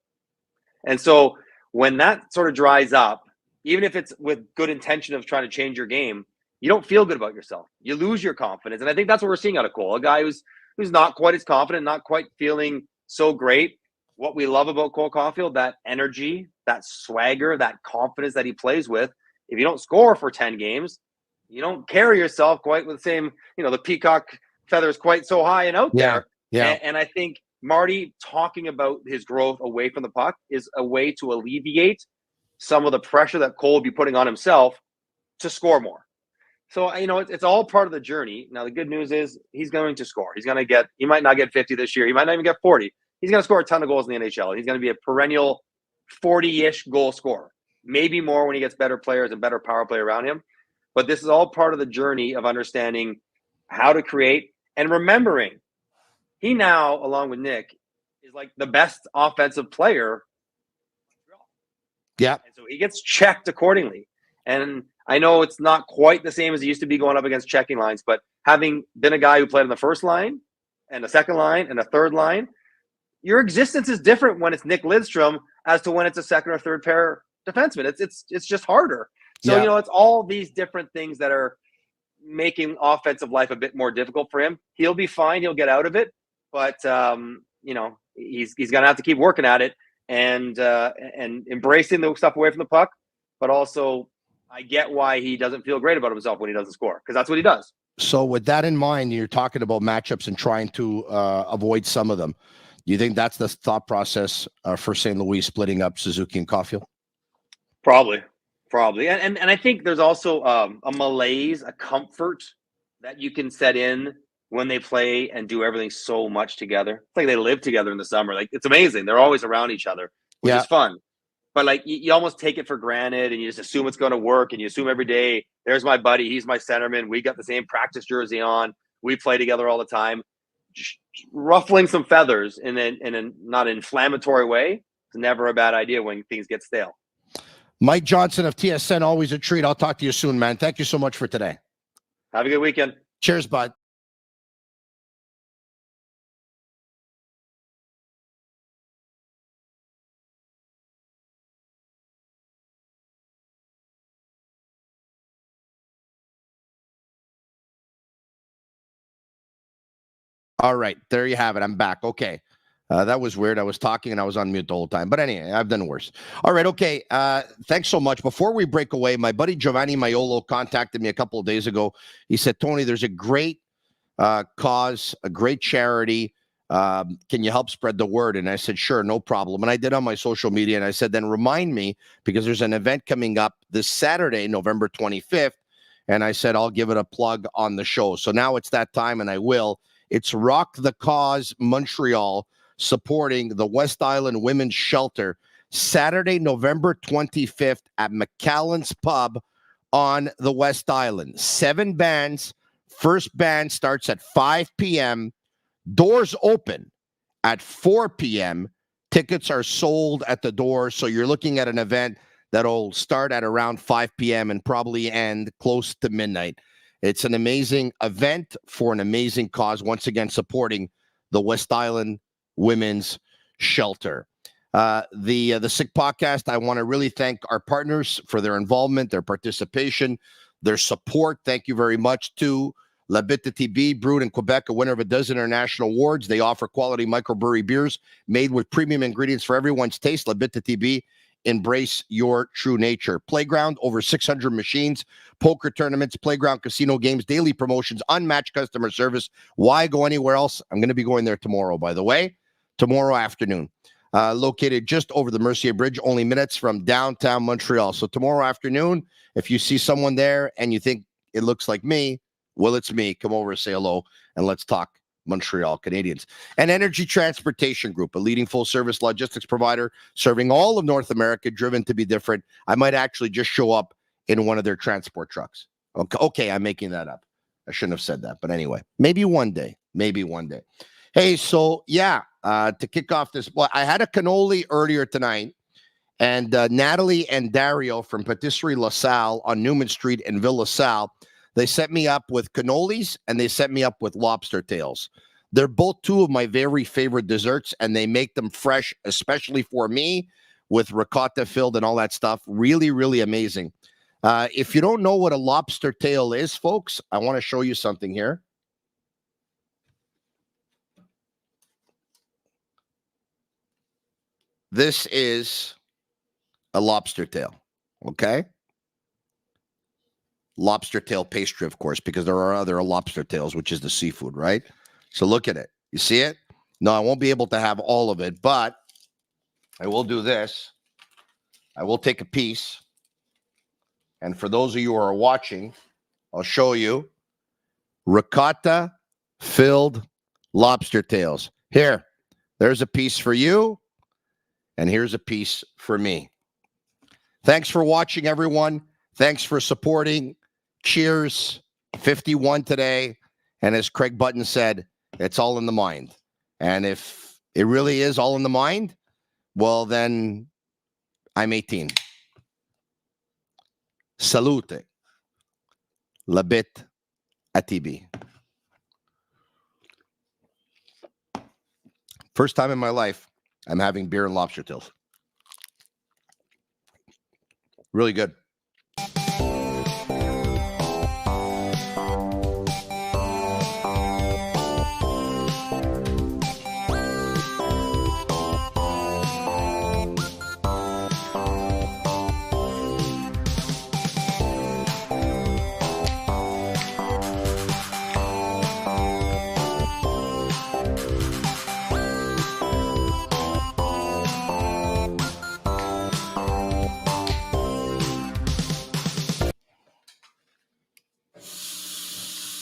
[SPEAKER 8] And so when that sort of dries up, even if it's with good intention of trying to change your game, you don't feel good about yourself. You lose your confidence. And I think that's what we're seeing out of Cole, a guy who's not quite as confident, not quite feeling so great. What we love about Cole Caufield, that energy, that swagger, that confidence that he plays with. If you don't score for 10 games, you don't carry yourself quite with the same, the peacock feathers quite so high and out there.
[SPEAKER 6] Yeah.
[SPEAKER 8] And I think Marty talking about his growth away from the puck is a way to alleviate some of the pressure that Cole would be putting on himself to score more. So, it's all part of the journey. Now, the good news is he's going to score. He might not get 50 this year. He might not even get 40. He's going to score a ton of goals in the NHL. He's going to be a perennial 40-ish goal scorer. Maybe more when he gets better players and better power play around him. But this is all part of the journey of understanding how to create and remembering he now, along with Nick, is like the best offensive player.
[SPEAKER 6] Yeah.
[SPEAKER 8] And so he gets checked accordingly. And I know it's not quite the same as it used to be going up against checking lines, but having been a guy who played on the first line and the second line and the third line, your existence is different when it's Nick Lidstrom as to when it's a second or third pair defenseman. It's just harder. So, it's all these different things that are making offensive life a bit more difficult for him. He'll be fine. He'll get out of it. But, he's going to have to keep working at it and embracing the stuff away from the puck. But also, I get why he doesn't feel great about himself when he doesn't score, because that's what he does.
[SPEAKER 6] So with that in mind, you're talking about matchups and trying to avoid some of them. Do you think that's the thought process for St. Louis splitting up Suzuki and Caufield?
[SPEAKER 8] Probably. And I think there's also a malaise, a comfort that you can set in when they play and do everything so much together. It's like they live together in the summer. Like, it's amazing. They're always around each other, which is fun. But like, you almost take it for granted and you just assume it's going to work, and you assume every day, there's my buddy, he's my centerman, we got the same practice jersey on, we play together all the time. Ruffling some feathers in a not inflammatory way is never a bad idea when things get stale.
[SPEAKER 6] Mike Johnson of TSN, always a treat. I'll talk to you soon, man. Thank you so much for today.
[SPEAKER 8] Have a good weekend.
[SPEAKER 6] Cheers, bud. All right, there you have it. I'm back. Okay. That was weird. I was talking and I was on mute the whole time. But anyway, I've done worse. All right, okay. Thanks so much. Before we break away, my buddy Giovanni Maiolo contacted me a couple of days ago. He said, Tony, there's a great cause, a great charity. Can you help spread the word? And I said, sure, no problem. And I did on my social media. And I said, then remind me, because there's an event coming up this Saturday, November 25th. And I said, I'll give it a plug on the show. So now it's that time, and I will. It's Rock the Cause Montreal, supporting the West Island Women's Shelter, Saturday, November 25th at McAllen's Pub on the West Island. 7 bands. First band starts at 5 p.m. Doors open at 4 p.m. Tickets are sold at the door, so you're looking at an event that'll start at around 5 p.m. and probably end close to midnight. It's an amazing event for an amazing cause, once again supporting the West Island Women's Shelter. The Sick Podcast, I want to really thank our partners for their involvement, their participation, their support. Thank you very much to La Bitte TB, brewed in Quebec, a winner of a dozen international awards. They offer quality microbrewery beers made with premium ingredients for everyone's taste. La Bitte TB, embrace your true nature. Playground, over 600 machines, poker tournaments, playground casino games, daily promotions, unmatched customer service. Why go anywhere else? I'm going to be going there tomorrow, by the way, tomorrow afternoon. Located just over the Mercier Bridge, only minutes from downtown Montreal. So tomorrow afternoon, if you see someone there and you think it looks like me, well, it's me. Come over and say hello, and let's talk Montreal Canadiens. An Energy Transportation Group, a leading full-service logistics provider serving all of North America, driven to be different. I might actually just show up in one of their transport trucks. Okay, I'm making that up. I shouldn't have said that, but anyway, maybe one day. Hey, so yeah, to kick off this, well, I had a cannoli earlier tonight, and Natalie and Dario from Patisserie La Salle on Newman Street in Ville La Salle, they set me up with cannolis and they set me up with lobster tails. They're both two of my very favorite desserts, and they make them fresh, especially for me, with ricotta filled and all that stuff. Really, really amazing. If you don't know what a lobster tail is, folks, I want to show you something here. This is a lobster tail, okay? Lobster tail pastry, of course, because there are other lobster tails, which is the seafood, right? So look at it. You see it? No, I won't be able to have all of it, but I will do this. I will take a piece. And for those of you who are watching, I'll show you ricotta-filled lobster tails. Here, there's a piece for you, and here's a piece for me. Thanks for watching, everyone. Thanks for supporting. Cheers. 51 today. And as Craig Button said, it's all in the mind. And if it really is all in the mind, well, then I'm 18. Salute. La Bitte TB. First time in my life, I'm having beer and lobster tails. Really good.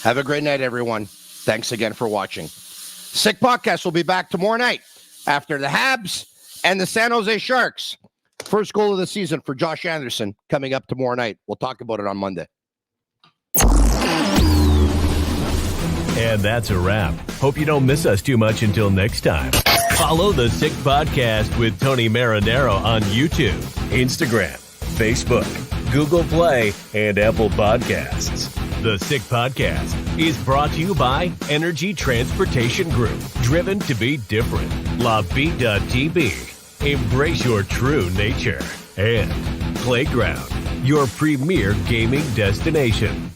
[SPEAKER 6] Have a great night, everyone. Thanks again for watching. Sick Podcast will be back tomorrow night after the Habs and the San Jose Sharks. First goal of the season for Josh Anderson coming up tomorrow night. We'll talk about it on Monday.
[SPEAKER 3] And that's a wrap. Hope you don't miss us too much until next time. Follow the Sick Podcast with Tony Marinaro on YouTube, Instagram, Facebook, Google Play, and Apple Podcasts. The Sick Podcast is brought to you by Energy Transportation Group, driven to be different. La Vida TB, embrace your true nature. And Playground, your premier gaming destination.